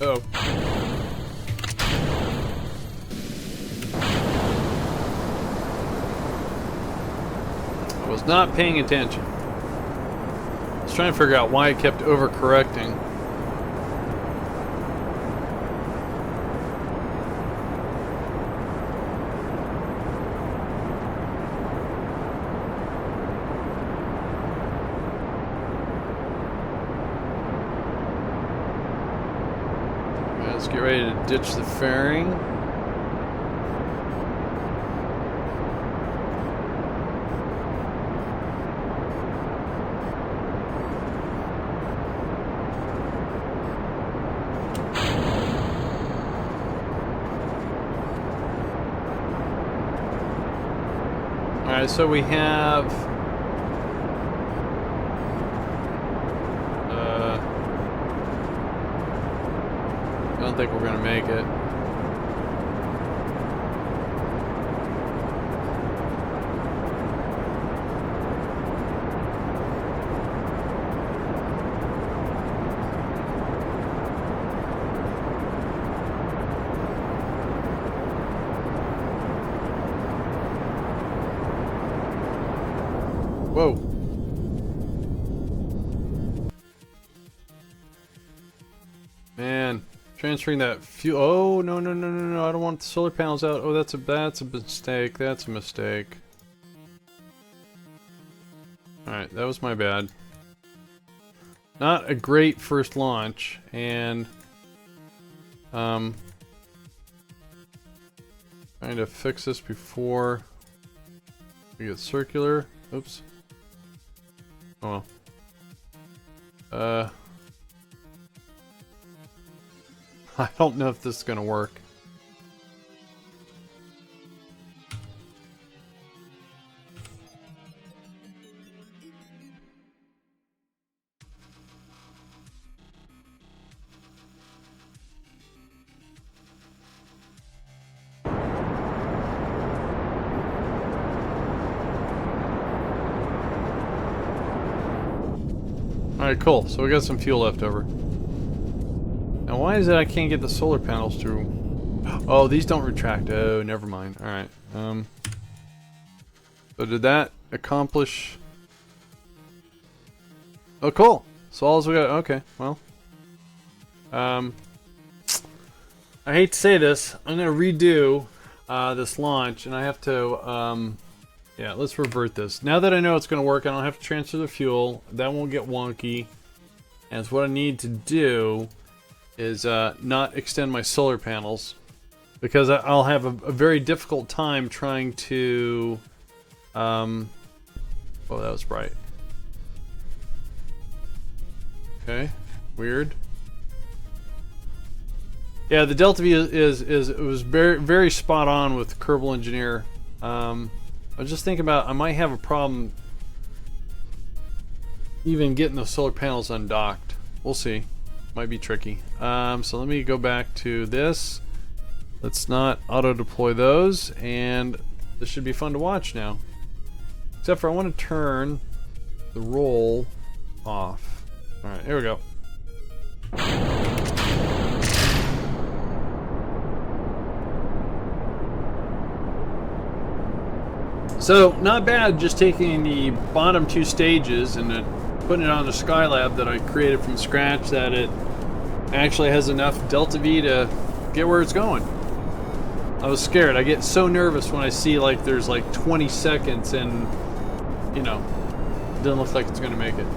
A: Oh. I was not paying attention. I was trying to figure out why I kept overcorrecting. Let's get ready to ditch the fairing. Alright, so we have I don't think we're gonna make it. Whoa. Man. Transferring that fuel. Oh, no, no, no, no, no. I don't want the solar panels out. Oh, that's a mistake. That's a mistake. Alright, that was my bad. Not a great first launch, and trying to fix this before we get circular. Oops. Oh well. I don't know if this is gonna work. Alright, cool. So we got some fuel left over. Now why is it I can't get the solar panels through? Oh, these don't retract. Oh, never mind. Alright. So did that accomplish... Oh, cool. So all we got... Okay, well. I hate to say this. I'm going to redo this launch, and I have to... yeah, let's revert this. Now that I know it's going to work, I don't have to transfer the fuel. That won't get wonky. And so what I need to do is not extend my solar panels, because I'll have a very difficult time trying to... oh, that was bright. Okay, weird. Yeah, the Delta V it was very spot on with Kerbal Engineer. I was just thinking about I might have a problem even getting the solar panels undocked. We'll see. Might be tricky. So let me go back to this. Let's not auto deploy those, and this should be fun to watch now. Except for I want to turn the roll off. Alright, here we go. So, not bad just taking the bottom two stages and then putting it on the Skylab that I created from scratch, that it actually has enough Delta V to get where it's going. I was scared. I get so nervous when I see like there's like 20 seconds and, you know, it doesn't look like it's going to make it.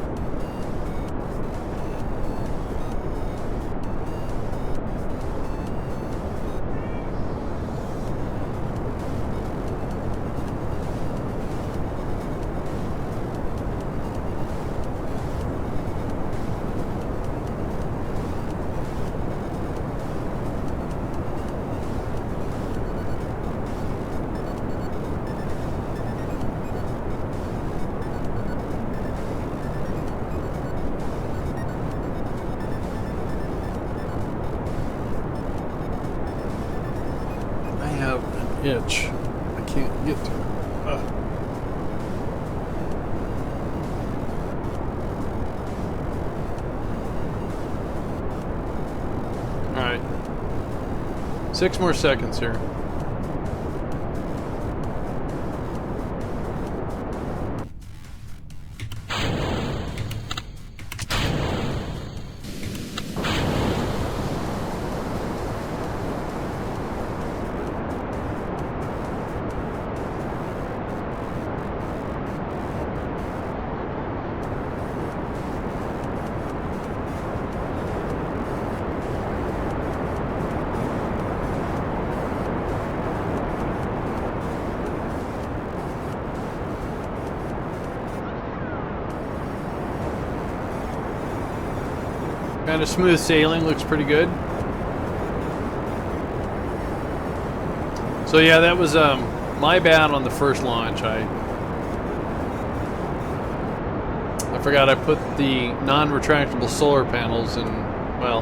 A: Itch. I can't get to it. Alright. 6 more seconds here. Kind of smooth sailing, looks pretty good. So yeah, that was my bad on the first launch. I forgot I put the non-retractable solar panels in. Well,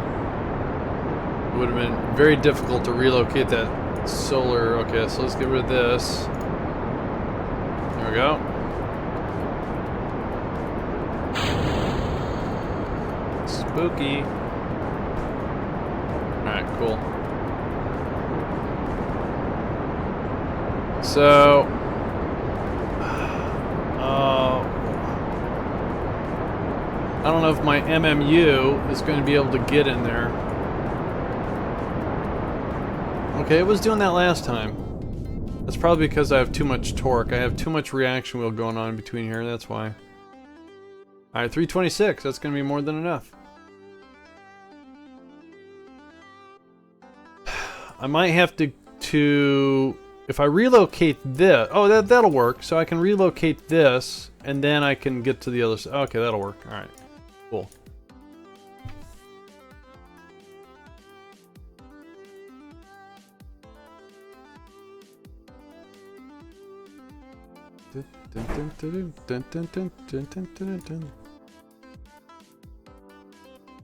A: it would have been very difficult to relocate that solar. Okay, so let's get rid of this. There we go. Spooky. Alright, cool. So... I don't know if my MMU is going to be able to get in there. Okay, it was doing that last time. That's probably because I have too much torque. I have too much reaction wheel going on in between here, that's why. Alright, 326. That's going to be more than enough. I might have to if I relocate this, oh, that'll work. So I can relocate this, and then I can get to the other side. Okay, that'll work. All right, cool.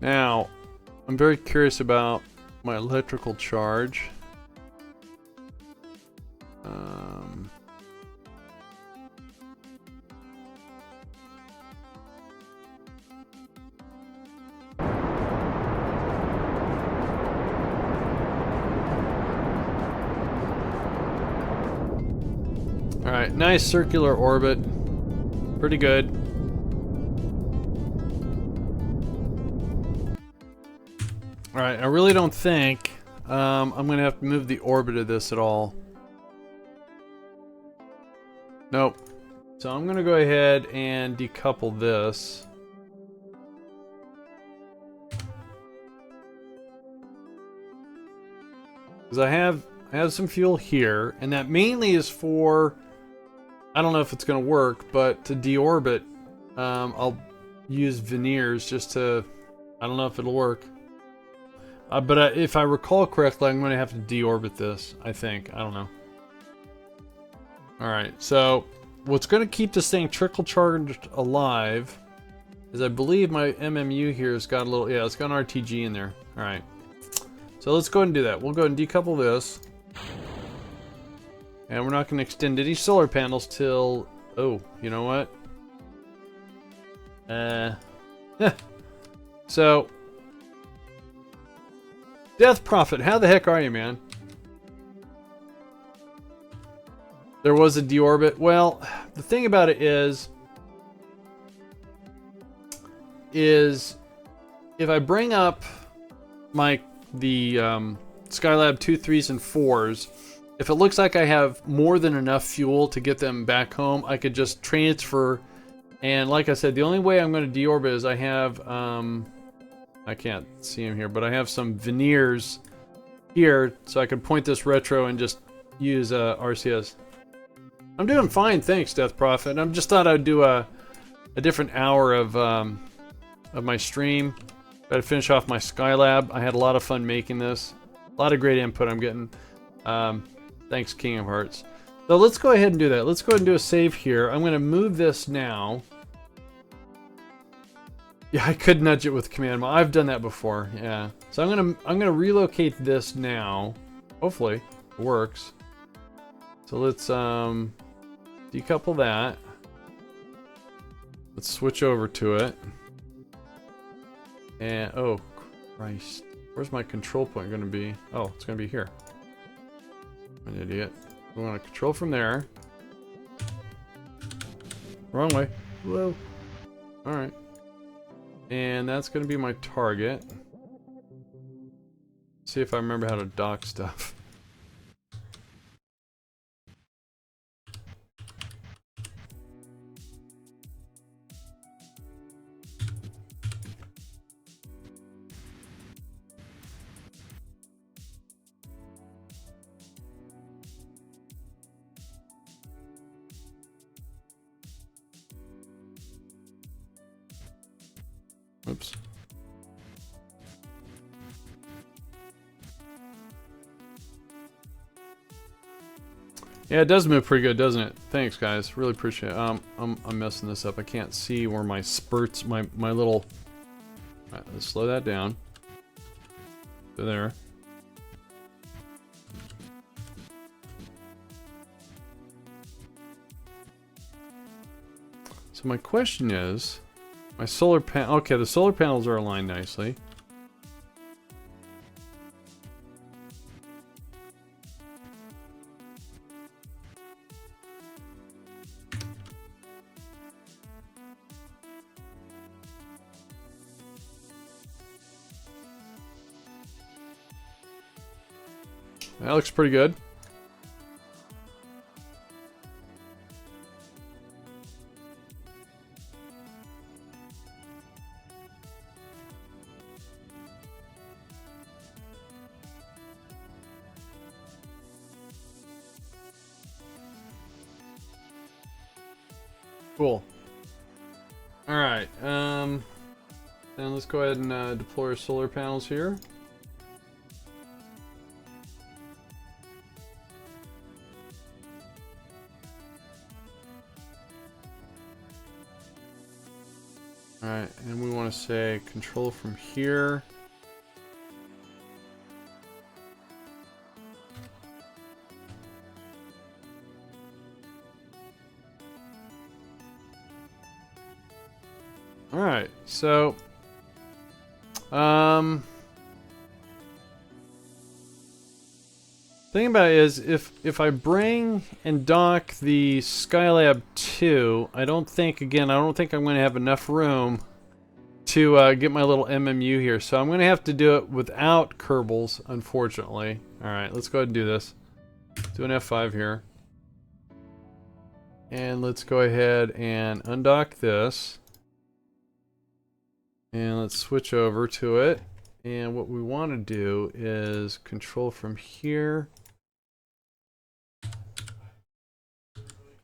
A: Now, I'm very curious about my electrical charge. Alright, nice circular orbit. Pretty good. Alright, I really don't think I'm going to have to move the orbit of this at all. Nope. So I'm going to go ahead and decouple this. Because I have some fuel here, and that mainly is for, I don't know if it's going to work, but to deorbit, I'll use veneers just to, I don't know if it'll work. But if I recall correctly, I'm going to have to deorbit this, I think. I don't know. Alright, so what's going to keep this thing trickle charged alive is I believe my MMU here has got a little, yeah, it's got an RTG in there. Alright. So let's go ahead and do that. We'll go ahead and decouple this. And we're not going to extend any solar panels till, oh, you know what? So, Death Prophet, how the heck are you, man? There was a deorbit. Well, the thing about it is if I bring up the Skylab 2, 3s, and 4s, if it looks like I have more than enough fuel to get them back home, I could just transfer. And like I said, the only way I'm going to deorbit is I have, I can't see them here, but I have some veneers here, so I could point this retro and just use RCS. I'm doing fine, thanks, Death Prophet. I just thought I'd do a different hour of my stream. Gotta finish off my Skylab. I had a lot of fun making this. A lot of great input I'm getting. Thanks, King of Hearts. So let's go ahead and do that. Let's go ahead and do a save here. I'm gonna move this now. Yeah, I could nudge it with command. I've done that before. Yeah. So I'm gonna relocate this now. Hopefully it works. So let's decouple that. Let's switch over to it. And oh Christ, where's my control point going to be? Oh, it's going to be here. I'm an idiot. We want to control from there. Wrong way. Whoa. All right. And that's going to be my target. See if I remember how to dock stuff. Oops. Yeah, it does move pretty good, doesn't it? Thanks, guys. Really appreciate it. I'm messing this up. I can't see where my spurts, my little. All right, let's slow that down. So there. So my question is, my solar panel. Okay, the solar panels are aligned nicely. That looks pretty good. Cool. All right. Then let's go ahead and deploy our solar panels here. Alright, and we want to say control from here. Alright, so Thing about it is, if I bring and dock the Skylab 2, I don't think I'm going to have enough room to get my little MMU here. So I'm going to have to do it without Kerbals, unfortunately. Alright, let's go ahead and do this. Do an F5 here. And let's go ahead and undock this. And let's switch over to it. And what we want to do is control from here.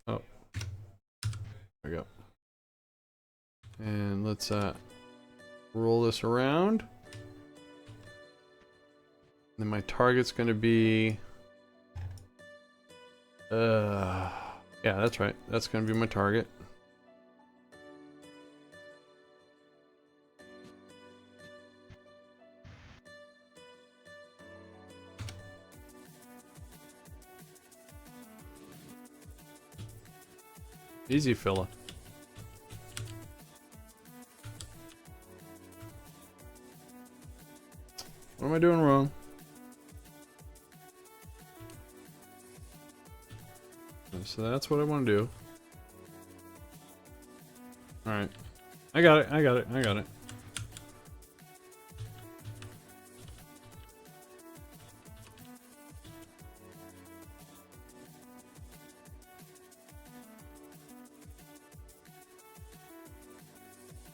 A: Oh. There we go. And let's roll this around. Then my target's going to be... yeah, that's right. That's going to be my target. Easy, fella. What am I doing wrong? So that's what I want to do. Alright. I got it, I got it, I got it.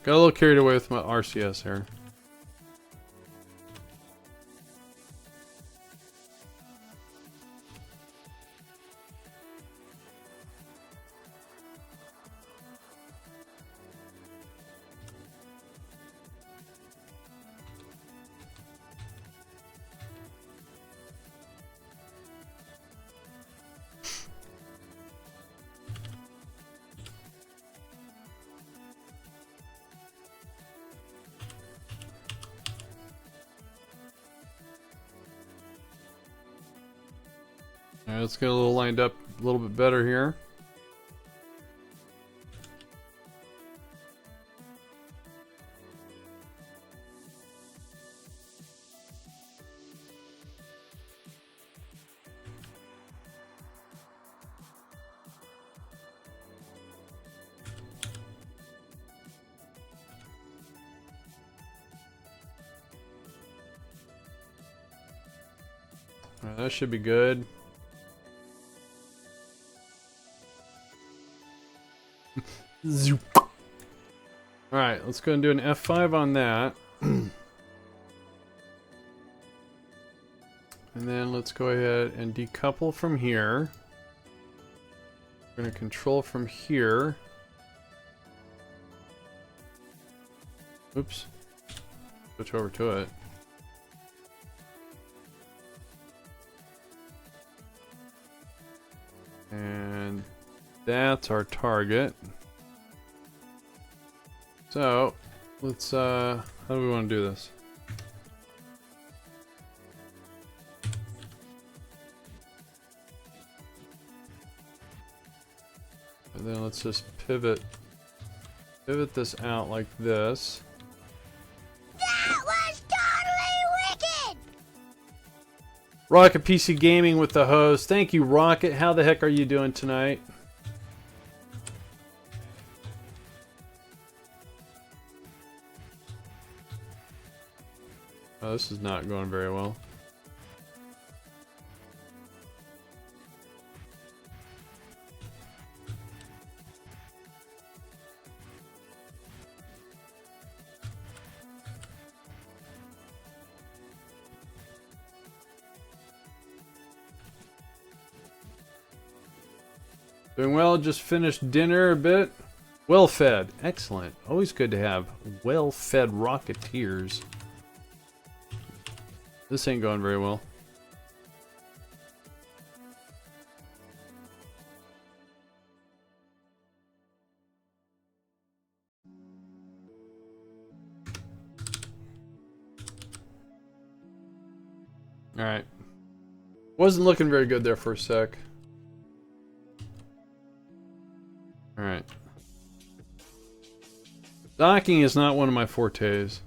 A: Got a little carried away with my RCS here. Alright, let's get a little lined up a little bit better here. Alright, that should be good. Alright, let's go and do an F5 on that. And then let's go ahead and decouple from here. We're going to control from here. Oops. Switch over to it. And that's our target. So, let's, how do we want to do this? And then let's just pivot this out like this.
B: That was totally wicked!
A: Rocket PC Gaming with the host. Thank you, Rocket. How the heck are you doing tonight? Oh, this is not going very well. Doing well, just finished dinner a bit. Well fed. Excellent. Always good to have well fed Rocketeers. This ain't going very well. Alright. Wasn't looking very good there for a sec. Alright. Docking is not one of my fortes.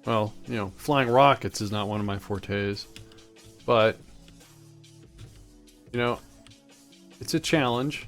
A: Well, you know, flying rockets is not one of my fortes. But You know, it's a challenge.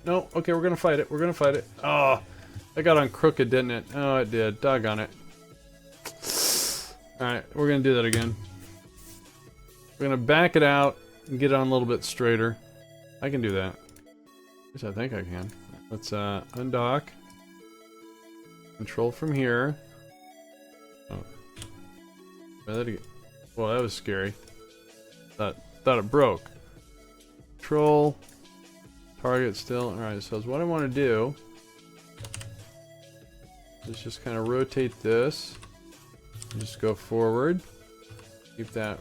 A: No. Okay, we're gonna fight it. We're gonna fight it. Oh, I got on crooked, didn't it? Oh, it did. Doggone it. Alright, we're gonna do that again. We're gonna back it out and get it on a little bit straighter. I can do that. At least I think I can. Let's undock. Control from here. Oh. Well, that was scary. Thought it broke. Control. Target still. Alright, so what I want to do is just kind of rotate this. Just go forward. Keep that.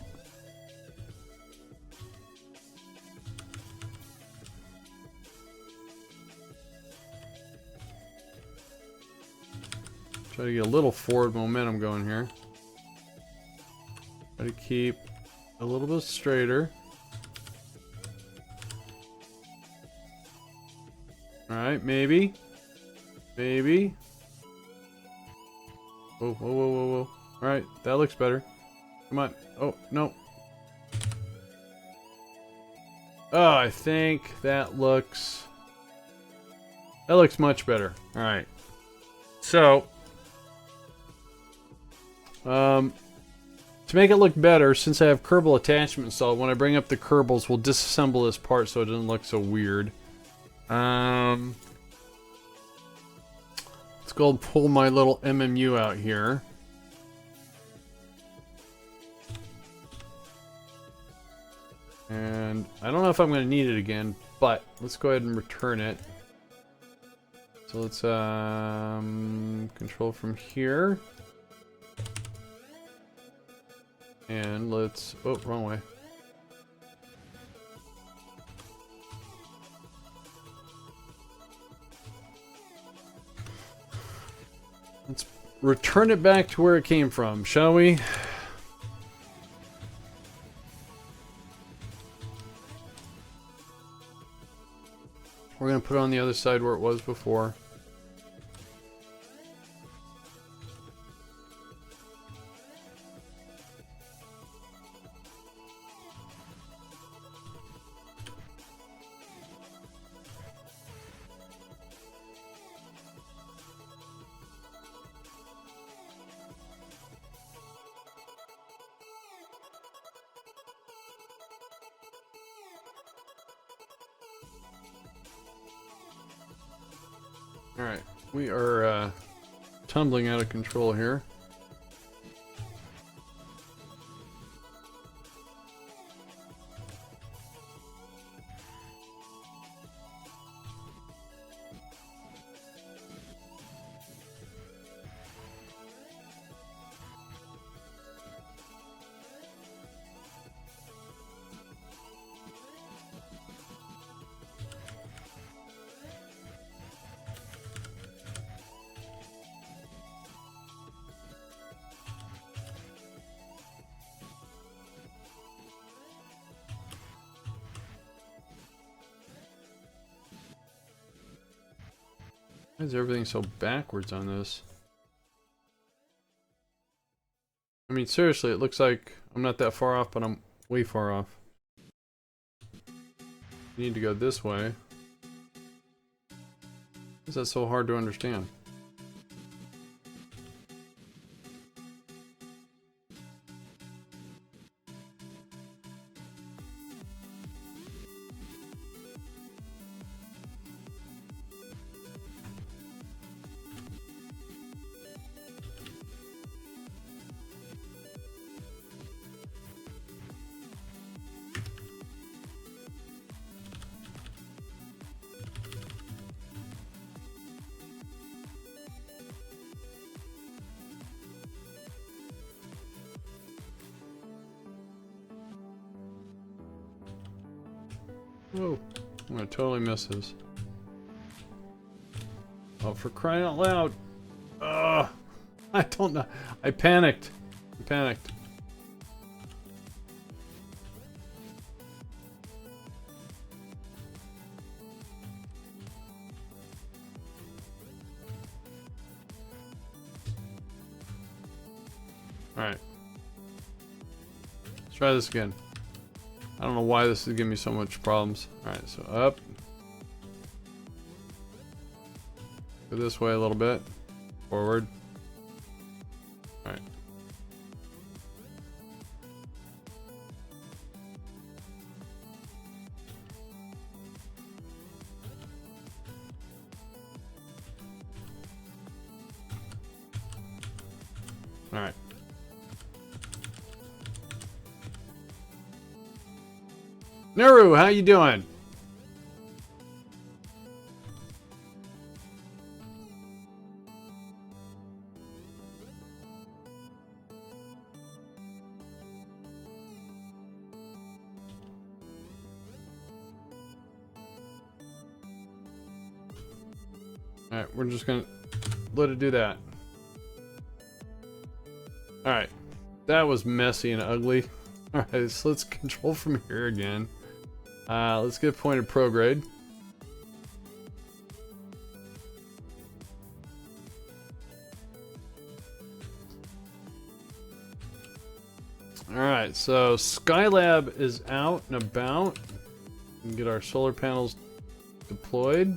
A: Try to get a little forward momentum going here. Try to keep a little bit straighter. Alright, maybe. Maybe. Whoa. Alright, that looks better. Come on. Oh, no. Oh, I think that looks much better. Alright. So, to make it look better, since I have Kerbal attachment installed, when I bring up the Kerbals, we'll disassemble this part so it doesn't look so weird. Let's go and pull my little MMU out here. And I don't know if I'm going to need it again, but let's go ahead and return it. So let's control from here. And let's... Oh, wrong way. Let's return it back to where it came from, shall we? We're going to put it on the other side where it was before. Alright, we are tumbling out of control here. Why is everything so backwards on this? I mean, seriously, it looks like I'm not that far off, but I'm way far off. You need to go this way. Why is that so hard to understand? Whoa. I'm gonna totally miss this. Oh, for crying out loud. Ugh. I don't know. I panicked. I panicked. Alright. Let's try this again. I don't know why this is giving me so much problems. Alright, so up. Go this way a little bit. Forward. Alright. Alright. Naru, how you doing? Alright, we're just gonna let it do that. Alright. That was messy and ugly. Alright, so let's control from here again. Let's get pointed prograde. Alright, so Skylab is out and about. We can get our solar panels deployed.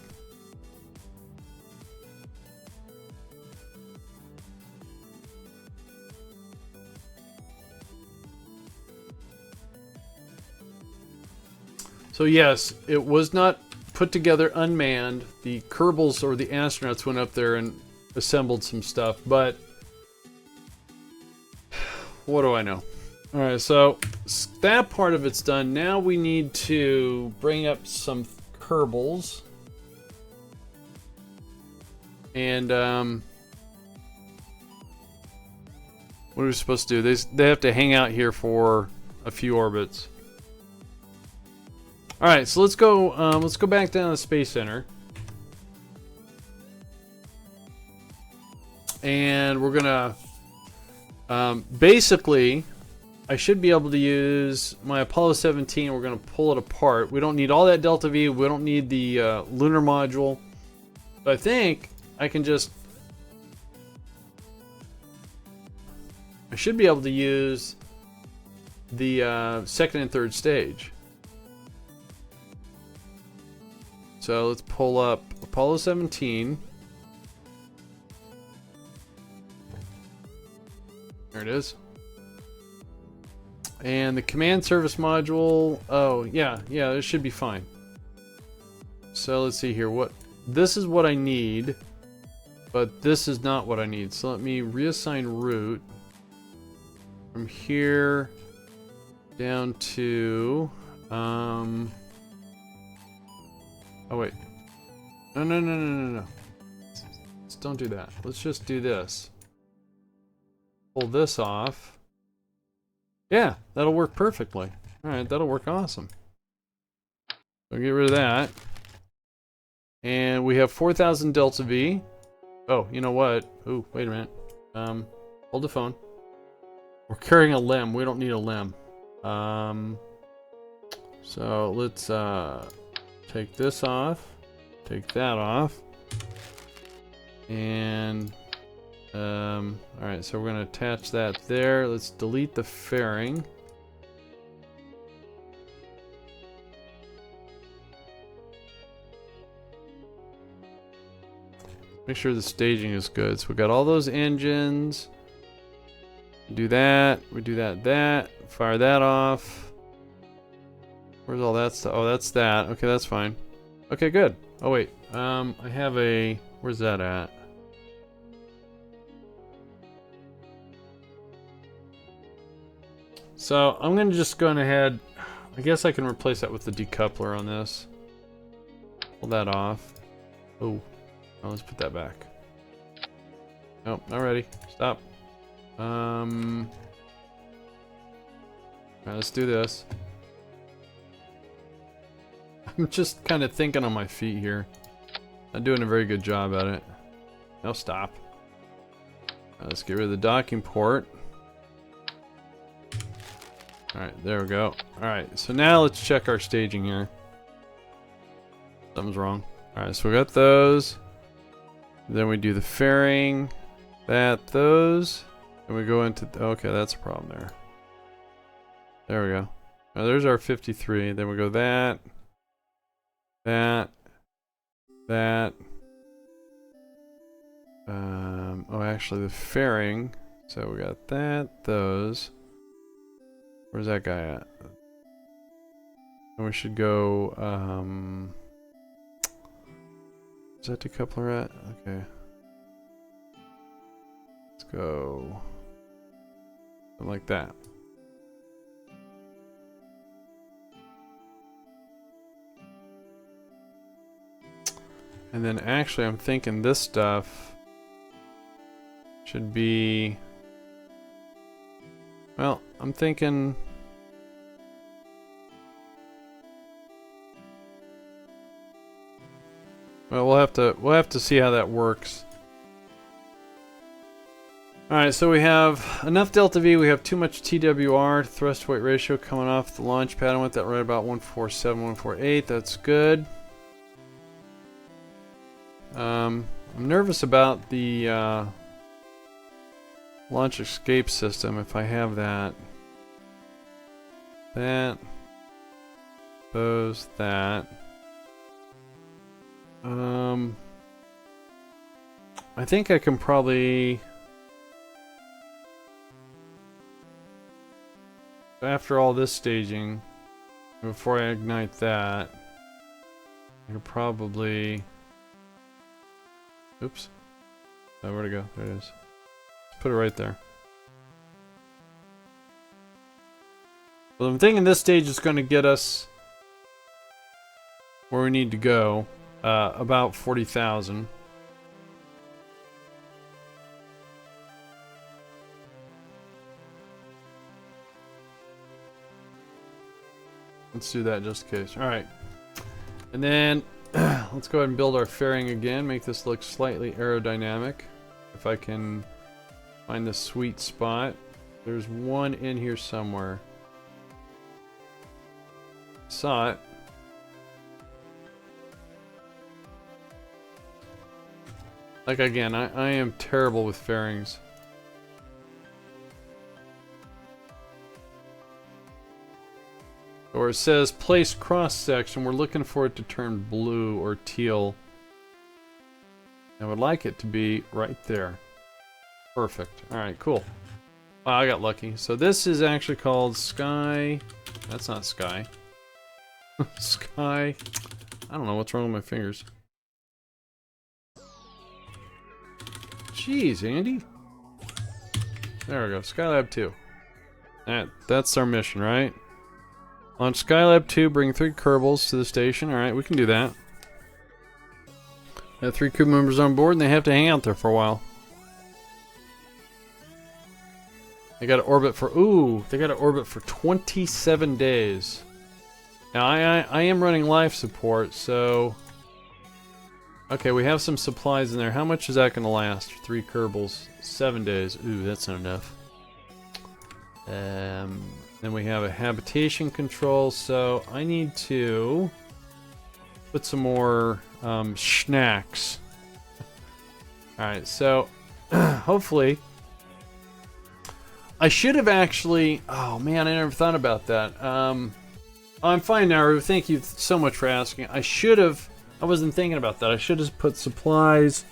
A: So yes, it was not put together unmanned. The Kerbals or the astronauts went up there and assembled some stuff, but what do I know? Alright, so that part of it's done. Now we need to bring up some Kerbals. And what are we supposed to do? They have to hang out here for a few orbits. All right, so let's go back down to the Space Center. And we're gonna basically, I should be able to use my Apollo 17. We're gonna pull it apart. We don't need all that Delta V. We don't need the lunar module. But I think I can just, I should be able to use the second and third stage. So let's pull up Apollo 17. There it is. And the command service module. Oh, yeah, this should be fine. So let's see here. This is what I need, but this is not what I need. So let me reassign route from here down to oh wait. No. Let's don't do that. Let's just do this. Pull this off. Yeah, that'll work perfectly. Alright, that'll work awesome. So get rid of that. And we have 4,000 Delta V. Oh, you know what? Ooh, wait a minute. Hold the phone. We're carrying a limb. We don't need a limb. So let's take this off. Take that off. And alright, so we're gonna attach that there. Let's delete the fairing. Make sure the staging is good. So we got all those engines. Do that. We do that. Fire that off. Where's all that stuff? Oh, that's that. Okay, that's fine. Okay, good. Oh wait. I have a. Where's that at? So I'm gonna just go ahead. I guess I can replace that with the decoupler on this. Pull that off. Oh. Oh, let's put that back. Nope, not ready. Stop. Alright, let's do this. I'm just kind of thinking on my feet here. Not doing a very good job at it. No, stop. Let's get rid of the docking port. Alright, there we go. Alright, so now let's check our staging here. Something's wrong. Alright, so we got those. Then we do the fairing. Those. And we go into... Okay, that's a problem there. There we go. Now there's our 53. Then we go that. Oh, actually the fairing. So we got that, those. Where's that guy at? And we should go, is that decoupler at? Okay. Let's go. Something like that. And then actually I'm thinking this stuff should be... Well, I'm thinking... Well, we'll have to see how that works. Alright, so we have enough delta V, we have too much TWR, thrust weight ratio coming off the launch pad. I want that right about 147, 148, that's good. I'm nervous about the launch escape system, if I have that. Those, that. I think I can probably... After all this staging, before I ignite that, I could probably... Oops. Oh, where'd it go? There it is. Let's put it right there. Well, I'm thinking this stage is going to get us where we need to go. About 40,000. Let's do that just in case. Alright. And then let's go ahead and build our fairing again. Make this look slightly aerodynamic. If I can find the sweet spot. There's one in here somewhere. Saw it. Like again, I am terrible with fairings. Or it says place cross section, we're looking for it to turn blue or teal. I would like it to be right there. Perfect. Alright, cool. Wow, I got lucky. So this is actually called Sky... That's not Sky. Sky... I don't know what's wrong with my fingers. Jeez, Andy. There we go. Skylab 2. That's our mission, right? On Skylab 2, bring 3 Kerbals to the station. Alright, we can do that. Have 3 crew members on board, and they have to hang out there for a while. They gotta orbit for... Ooh! They gotta orbit for 27 days. Now, I am running life support, so... Okay, we have some supplies in there. How much is that gonna last? 3 Kerbals. 7 days. Ooh, that's not enough. Then we have a habitation control, so I need to put some more snacks. Alright, so hopefully I should have actually... Oh man, I never thought about that. I'm fine now. Thank you so much for asking. I should have... I wasn't thinking about that. I should have put supplies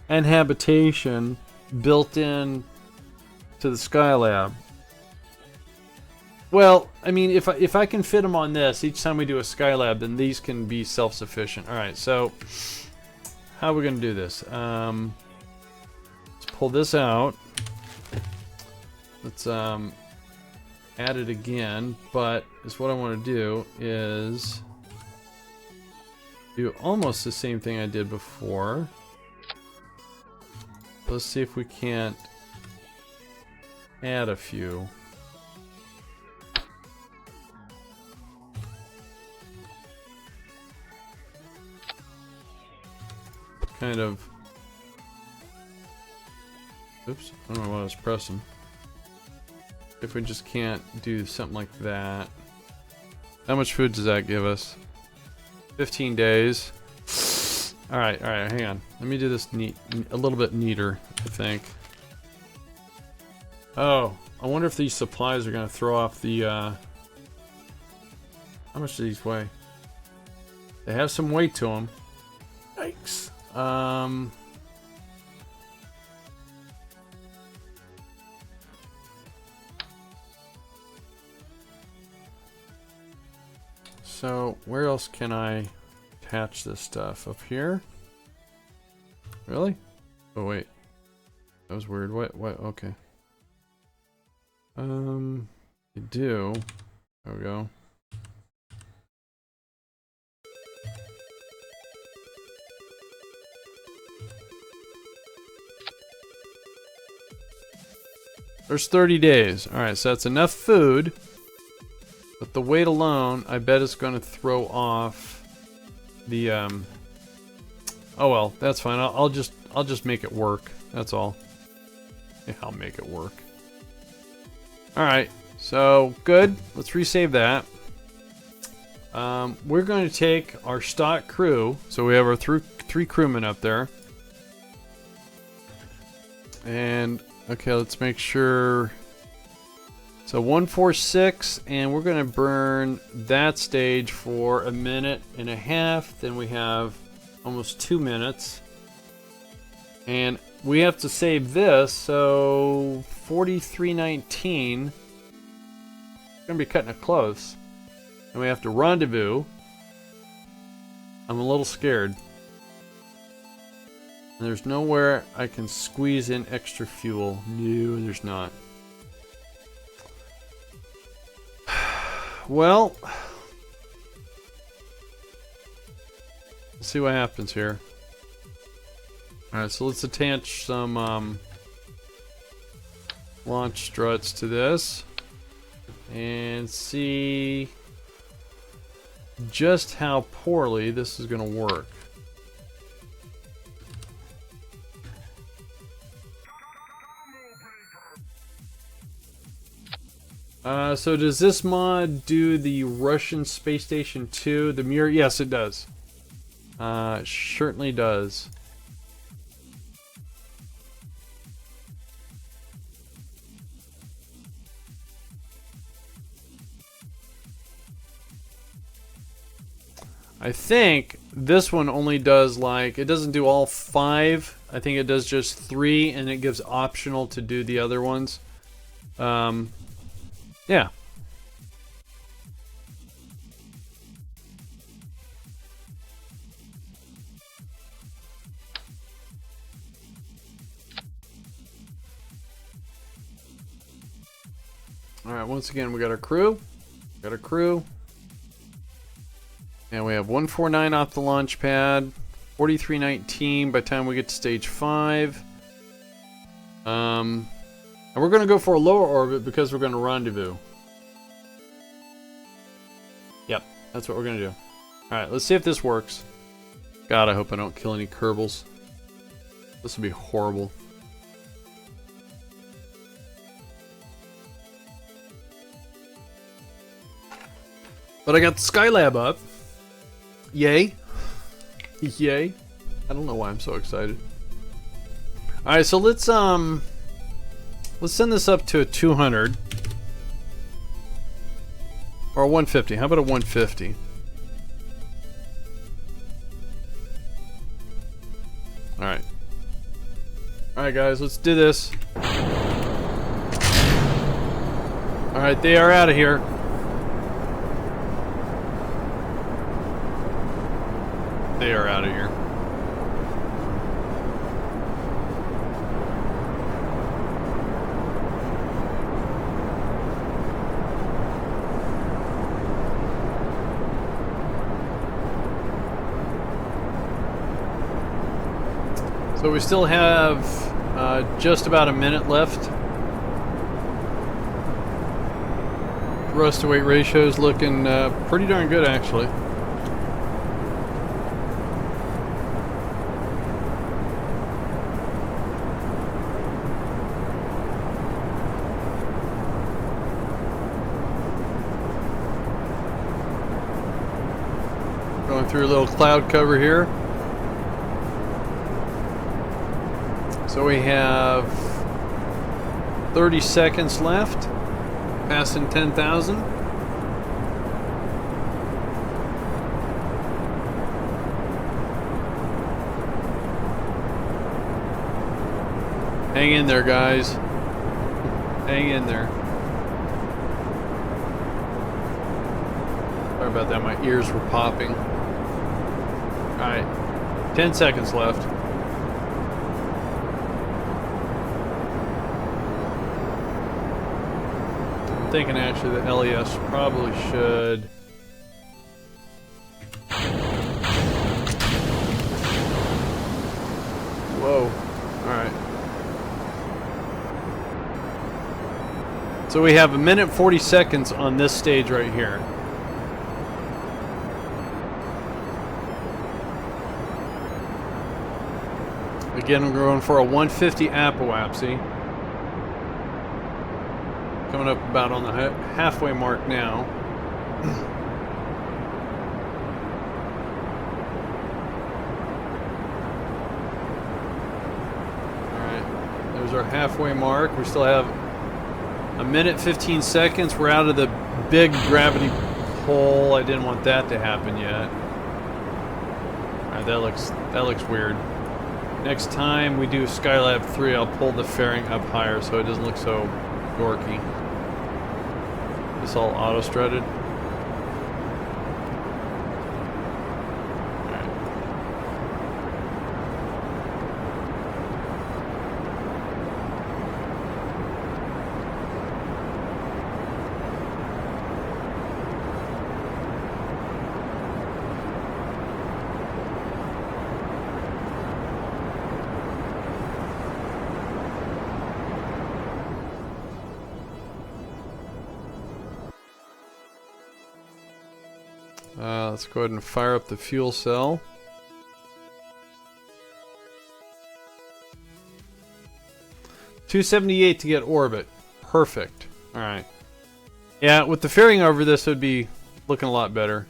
A: and habitation built in to the Skylab. Well, I mean, if I can fit them on this each time we do a Skylab, then these can be self-sufficient. All right, so how are we going to do this? Let's pull this out. Let's add it again, but what I want to do is do almost the same thing I did before. Let's see if we can't add a few. kind of... Oops, I don't know what I was pressing. If we just can't do something like that. How much food does that give us? 15 days. Alright, hang on. Let me do this a little bit neater, I think. Oh, I wonder if these supplies are going to throw off the, How much do these weigh? They have some weight to them. Yikes. So, where else can I attach this stuff? Up here? Really? Oh, wait. That was weird. What? Okay. You do. There we go. There's 30 days. Alright, so that's enough food. But the weight alone, I bet is going to throw off the, Oh well, that's fine. I'll just make it work. That's all. Yeah, I'll make it work. Alright, so good. Let's resave that. We're going to take our stock crew. So we have our three crewmen up there. And, okay, let's make sure... So 146, and we're going to burn that stage for 1.5 minutes. Then we have almost 2 minutes. And we have to save this, so 4319. Going to be cutting it close. And we have to rendezvous. I'm a little scared. And there's nowhere I can squeeze in extra fuel. No, there's not. Well, let's see what happens here. Alright, so let's attach some launch struts to this and see just how poorly this is going to work. So does this mod do the Russian space station 2? The mirror? Yes, it does. It certainly does. I think this one only does like, it doesn't do all 5. I think it does just 3, and it gives optional to do the other ones. Yeah. Alright, once again, we got our crew. And we have 149 off the launch pad. 4319 by the time we get to stage 5. And we're going to go for a lower orbit because we're going to rendezvous. Yep, that's what we're going to do. Alright, let's see if this works. God, I hope I don't kill any Kerbals. This would be horrible. But I got the Skylab up. Yay. Yay. I don't know why I'm so excited. Alright, so let's send this up to a 200. Or a 150. How about a 150? Alright. Alright guys, let's do this. Alright, they are out of here. They are out of here. So we still have just about a minute left. Thrust to weight ratio is looking pretty darn good, actually. through a little cloud cover here. So we have 30 seconds left, passing 10,000. Hang in there, guys. Hang in there. Sorry about that, my ears were popping. Alright, 10 seconds left. I'm thinking actually the LES probably should... Whoa. Alright. So we have 1:40 seconds on this stage right here. Again, we're going for a 150 apoapsy. Coming up about on the halfway mark now. Alright, there's our halfway mark. We still have 1:15 seconds. We're out of the big gravity pull. I didn't want that to happen yet. Alright, that looks weird. Next time we do Skylab 3, I'll pull the fairing up higher so it doesn't look so dorky. This all auto-strutted. Let's go ahead and fire up the fuel cell. $278 to get orbit. Perfect. Alright. Yeah, with the fairing over this, it would be looking a lot better.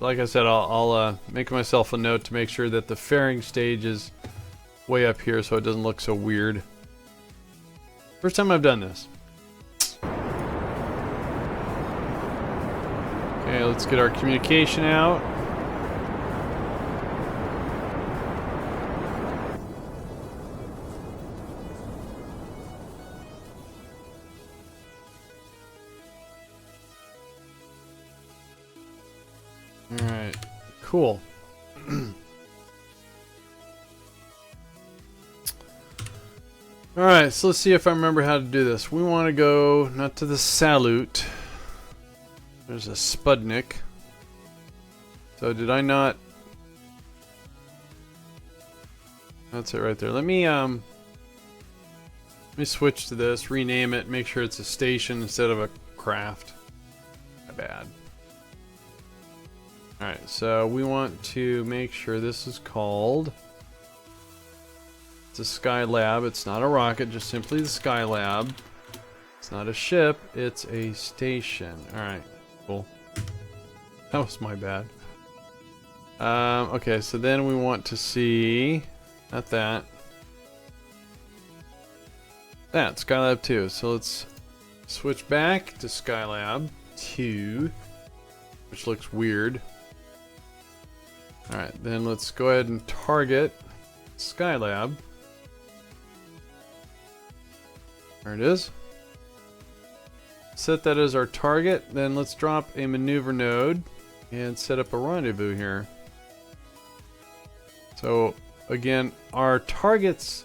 A: Like I said, I'll make myself a note to make sure that the fairing stage is way up here so it doesn't look so weird. First time I've done this. Okay, let's get our communication out. Alright, cool. Alright, so let's see if I remember how to do this. We want to go not to the Salute. There's a Sputnik. So did I not? That's it right there. Let me switch to this, rename it, make sure it's a station instead of a craft. My bad. Alright, so we want to make sure this is called... It's a Skylab. It's not a rocket, just simply the Skylab. It's not a ship, it's a station. Alright. Cool. That was my bad. Okay, so then we want to see... Not that. That, Skylab 2. So let's switch back to Skylab 2. Which looks weird. Alright, then let's go ahead and target Skylab. There it is. Set that as our target, then let's drop a maneuver node and set up a rendezvous here. So again, our target's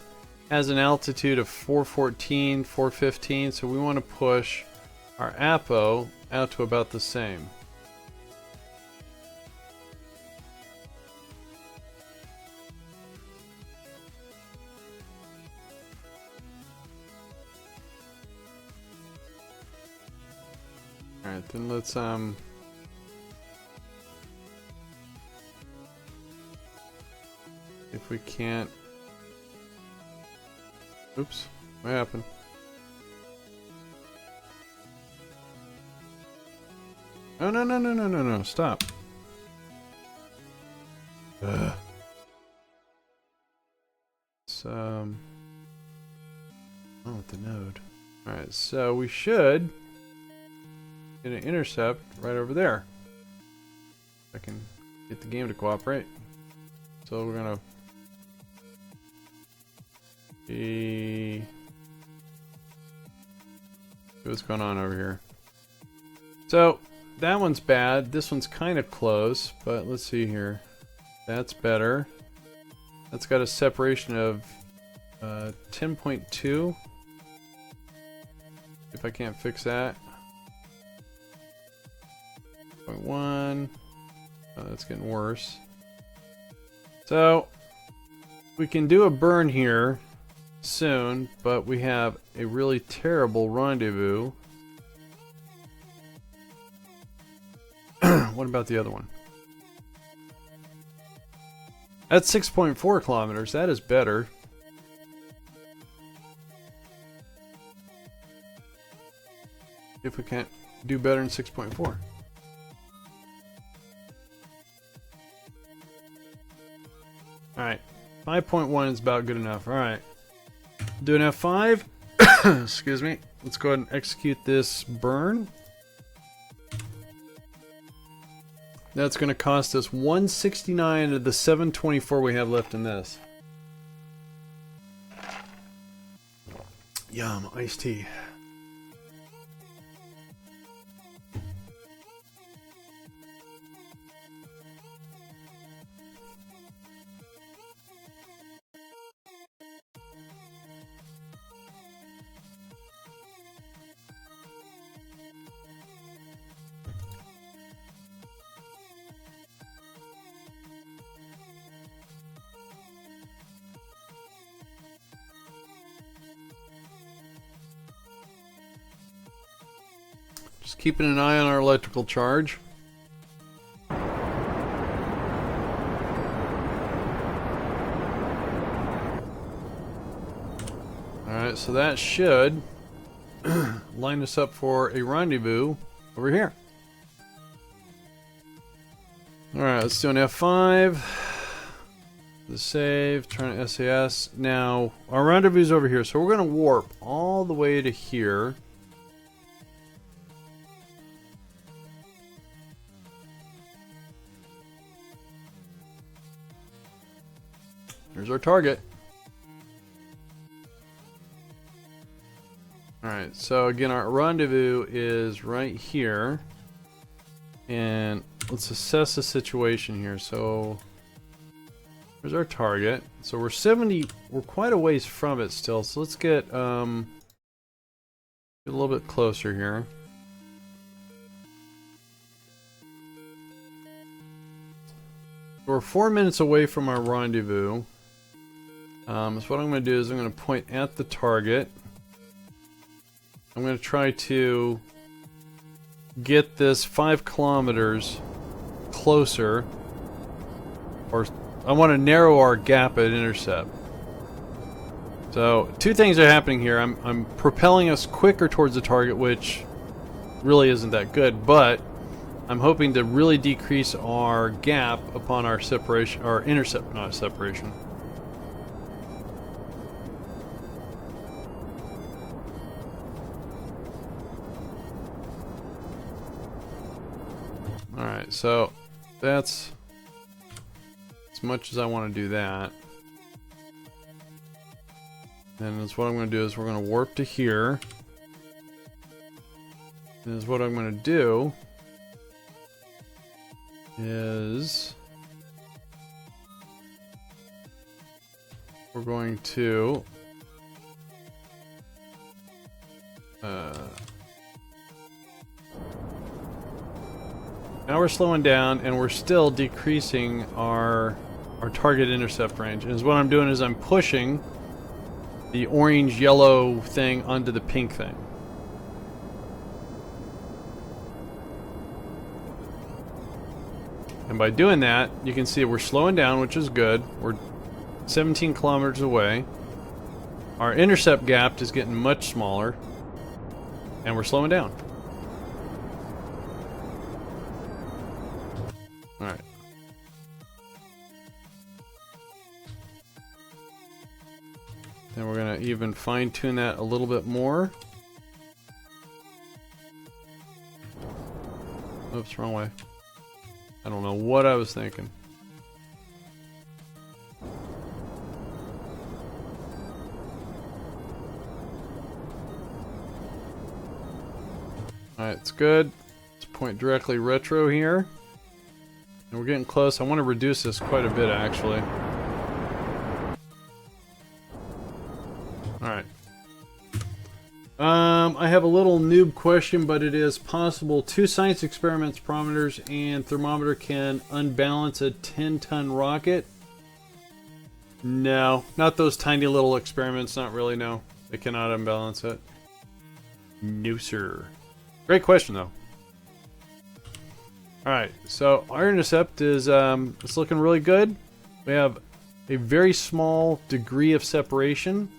A: has an altitude of 414, 415, so we want to push our apo out to about the same. Alright, then let's if we can't... Oops, what happened? No, no, no, no, no, no, no, stop. Ugh. So, oh, with the node. Alright, so we should get an intercept right over there. I can get the game to cooperate. So we're gonna see what's going on over here. So that one's bad. This one's kind of close, but let's see here. That's better. That's got a separation of 10.2. If I can't fix that. 0.1. Oh, that's getting worse. So we can do a burn here soon, but we have a really terrible rendezvous. What about the other one? That's 6.4 kilometers. That is better. If we can't do better than 6.4. Alright. 5.1 is about good enough. Alright. Do an F5. Excuse me. Let's go ahead and execute this burn. That's going to cost us 169 of the 724 we have left in this. Yum, iced tea. Just keeping an eye on our electrical charge. Alright, so that should line us up for a rendezvous over here. Alright, let's do an F5. The save, turn to SAS. Now, our rendezvous is over here, so we're going to warp all the way to here. Here's our target. Alright, so again, our rendezvous is right here. And let's assess the situation here. So, here's our target. So we're 70, we're quite a ways from it still. So let's get a little bit closer here. We're 4 minutes away from our rendezvous. So what I'm going to do is I'm going to point at the target. I'm going to try to get this 5 kilometers closer, or I want to narrow our gap at intercept. So two things are happening here. I'm propelling us quicker towards the target, which really isn't that good, but I'm hoping to really decrease our gap upon our separation, or intercept, not separation. Alright, so that's as much as I want to do that. And that's what I'm going to do is we're going to warp to here. And is what I'm going to do is we're going to now we're slowing down and we're still decreasing our target intercept range. And what I'm doing is I'm pushing the orange yellow thing onto the pink thing. And by doing that, you can see we're slowing down, which is good. We're 17 kilometers away. Our intercept gap is getting much smaller. And we're slowing down. Alright. Then we're going to even fine tune that a little bit more. Oops, wrong way. I don't know what I was thinking. Alright, it's good. Let's point directly retro here. And we're getting close. I want to reduce this quite a bit, actually. Alright. I have a little noob question, but it is possible 2 science experiments, parameters, and thermometer can unbalance a 10-ton rocket? No, not those tiny little experiments, not really, no. They cannot unbalance it. No, sir. Great question, though. Alright, so our intercept is it's looking really good. We have a very small degree of separation.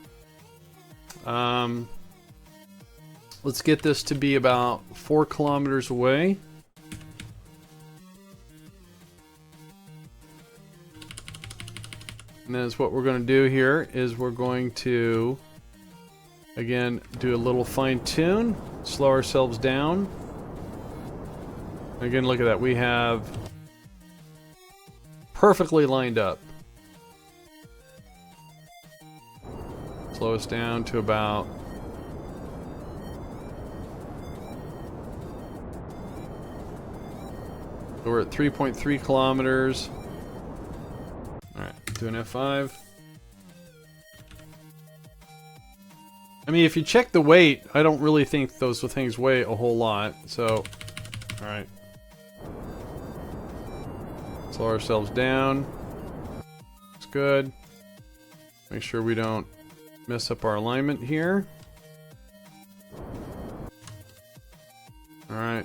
A: Let's get this to be about 4 kilometers away. And then what we're going to do here is we're going to, again, do a little fine tune, slow ourselves down. Again, look at that. We have perfectly lined up. Slow us down to about... So we're at 3.3 kilometers. Alright, do an F5. I mean, if you check the weight, I don't really think those things weigh a whole lot. So, alright. Slow ourselves down. Looks good. Make sure we don't mess up our alignment here. Alright.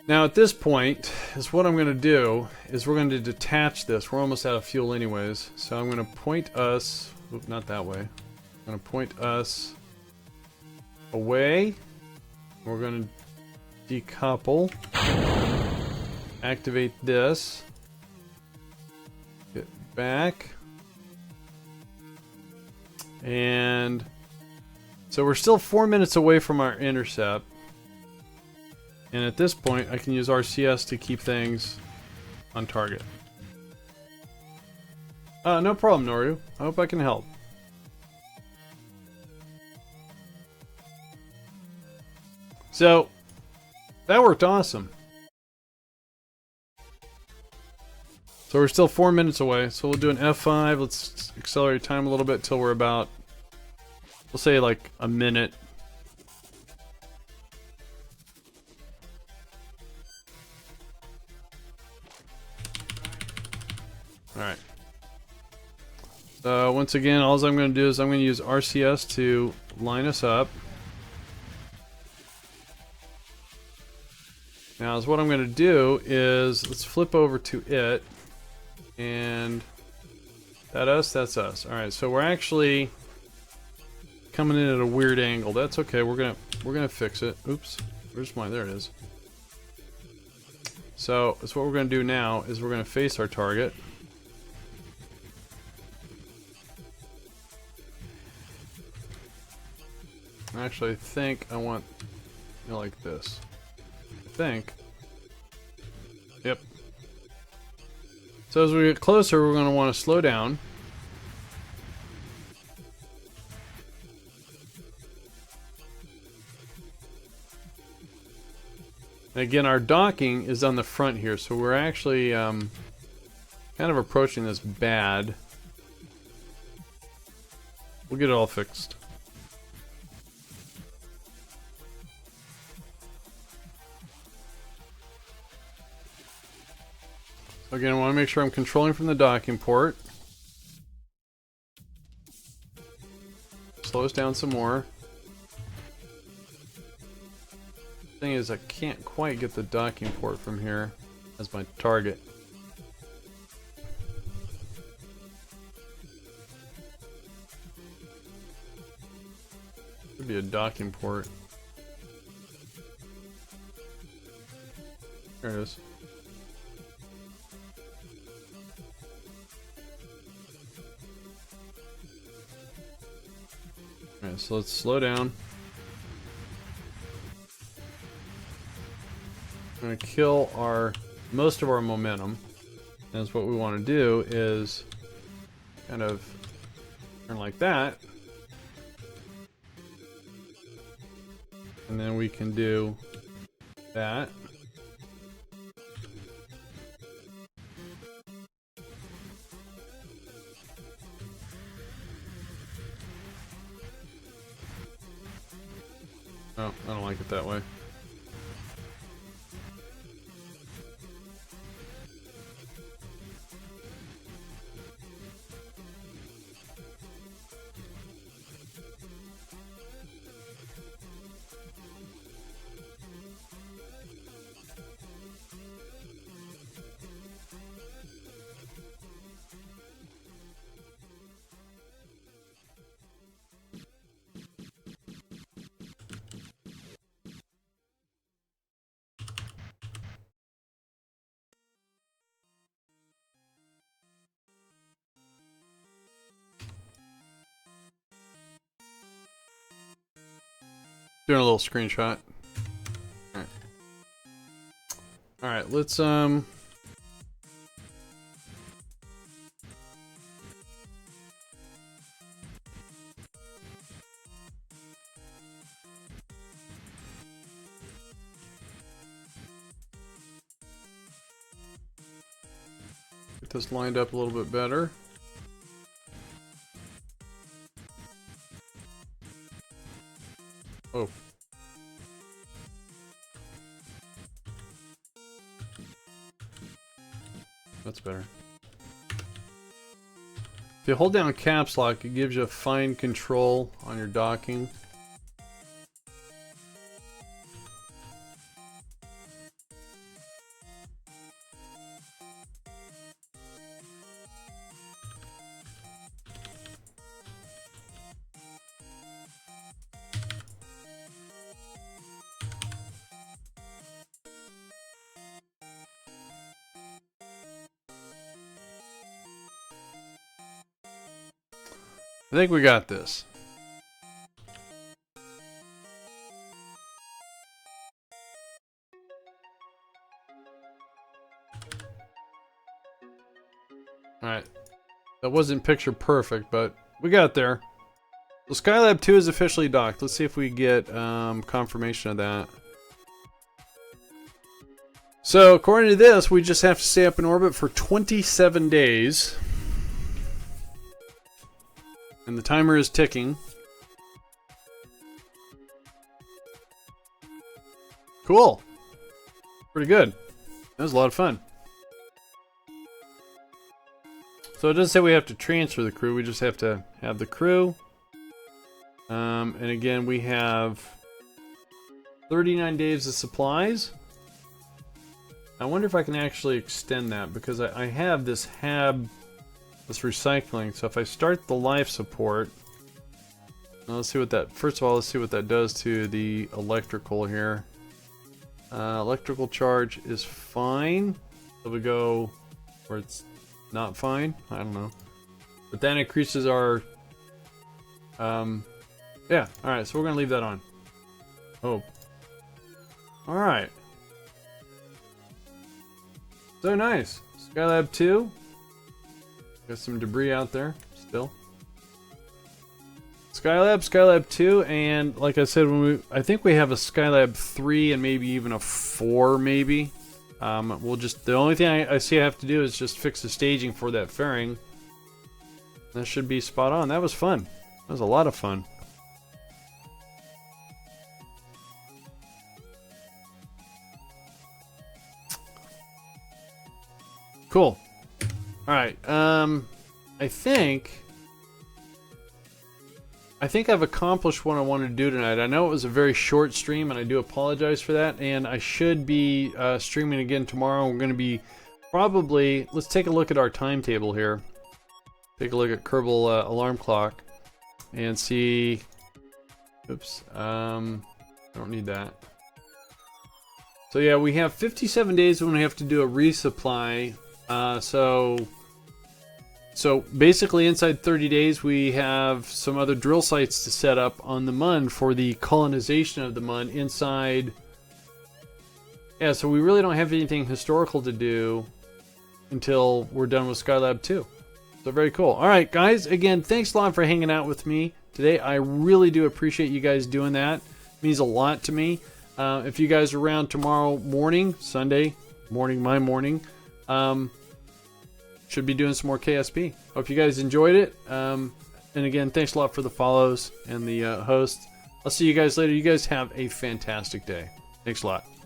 A: Now at this point, is what I'm going to do is we're going to detach this. We're almost out of fuel anyways. So I'm going to point us, oop, not that way. I'm going to point us away. We're going to decouple. Activate this. Get back. And so we're still 4 minutes away from our intercept. And at this point, I can use RCS to keep things on target. No problem, Noru. I hope I can help. So, that worked awesome. So we're still 4 minutes away. So we'll do an F5. Let's accelerate time a little bit till we're about, we'll say like a minute. Alright. So once again, all I'm going to do is I'm going to use RCS to line us up. Now, what I'm going to do is let's flip over to it, and that us, that's us. All right, so we're actually coming in at a weird angle. That's okay. We're gonna fix it. Oops, where's mine? There it is. So that's what we're going to do now is we're going to face our target. Actually, I think I want like this. I think. Yep. So as we get closer, we're going to want to slow down. And again, our docking is on the front here, so we're actually kind of approaching this bad. We'll get it all fixed. Again, I want to make sure I'm controlling from the docking port. Slow us down some more. Thing is, I can't quite get the docking port from here as my target. Could be a docking port. There it is. Alright, so let's slow down. I'm gonna kill most of our momentum. That's what we want to do, is kind of turn like that. And then we can do that. Oh, I don't like it that way. Doing a little screenshot. Alright. Alright, let's get this lined up a little bit better. Oh. That's better. If you hold down caps lock, it gives you fine control on your docking. I think we got this. Alright. That wasn't picture perfect, but we got there. So Skylab 2 is officially docked. Let's see if we get confirmation of that. So according to this, we just have to stay up in orbit for 27 days. And the timer is ticking. Cool. Pretty good. That was a lot of fun. So it doesn't say we have to transfer the crew. We just have to have the crew. And again, we have 39 days of supplies. I wonder if I can actually extend that, because I have this this recycling. So if I start the life support, now let's see what that, first of all, let's see what that does to the electrical here. Electrical charge is fine. So we go where it's not fine. I don't know. But that increases our, yeah, alright, so we're gonna leave that on. Oh. Alright. So nice. Skylab 2. Got some debris out there still. Skylab 2, and like I said, I think we have a Skylab 3 and maybe even a 4 maybe. We'll just, the only thing I see I have to do is just fix the staging for that fairing. That should be spot on. That was fun. That was a lot of fun. Cool. Alright, I think I've accomplished what I wanted to do tonight. I know it was a very short stream, and I do apologize for that, and I should be streaming again tomorrow. We're going to be probably, let's take a look at our timetable here. Take a look at Kerbal alarm clock and see, oops, I don't need that. So yeah, we have 57 days when we have to do a resupply. So So basically inside 30 days we have some other drill sites to set up on the Mun for the colonization of the Mun inside. Yeah, so we really don't have anything historical to do until we're done with Skylab 2. So very cool. Alright guys, again, thanks a lot for hanging out with me today. I really do appreciate you guys doing that. It means a lot to me. If you guys are around tomorrow morning, Sunday morning, my morning, should be doing some more KSP. Hope you guys enjoyed it. And again, thanks a lot for the follows and the hosts. I'll see you guys later. You guys have a fantastic day. Thanks a lot.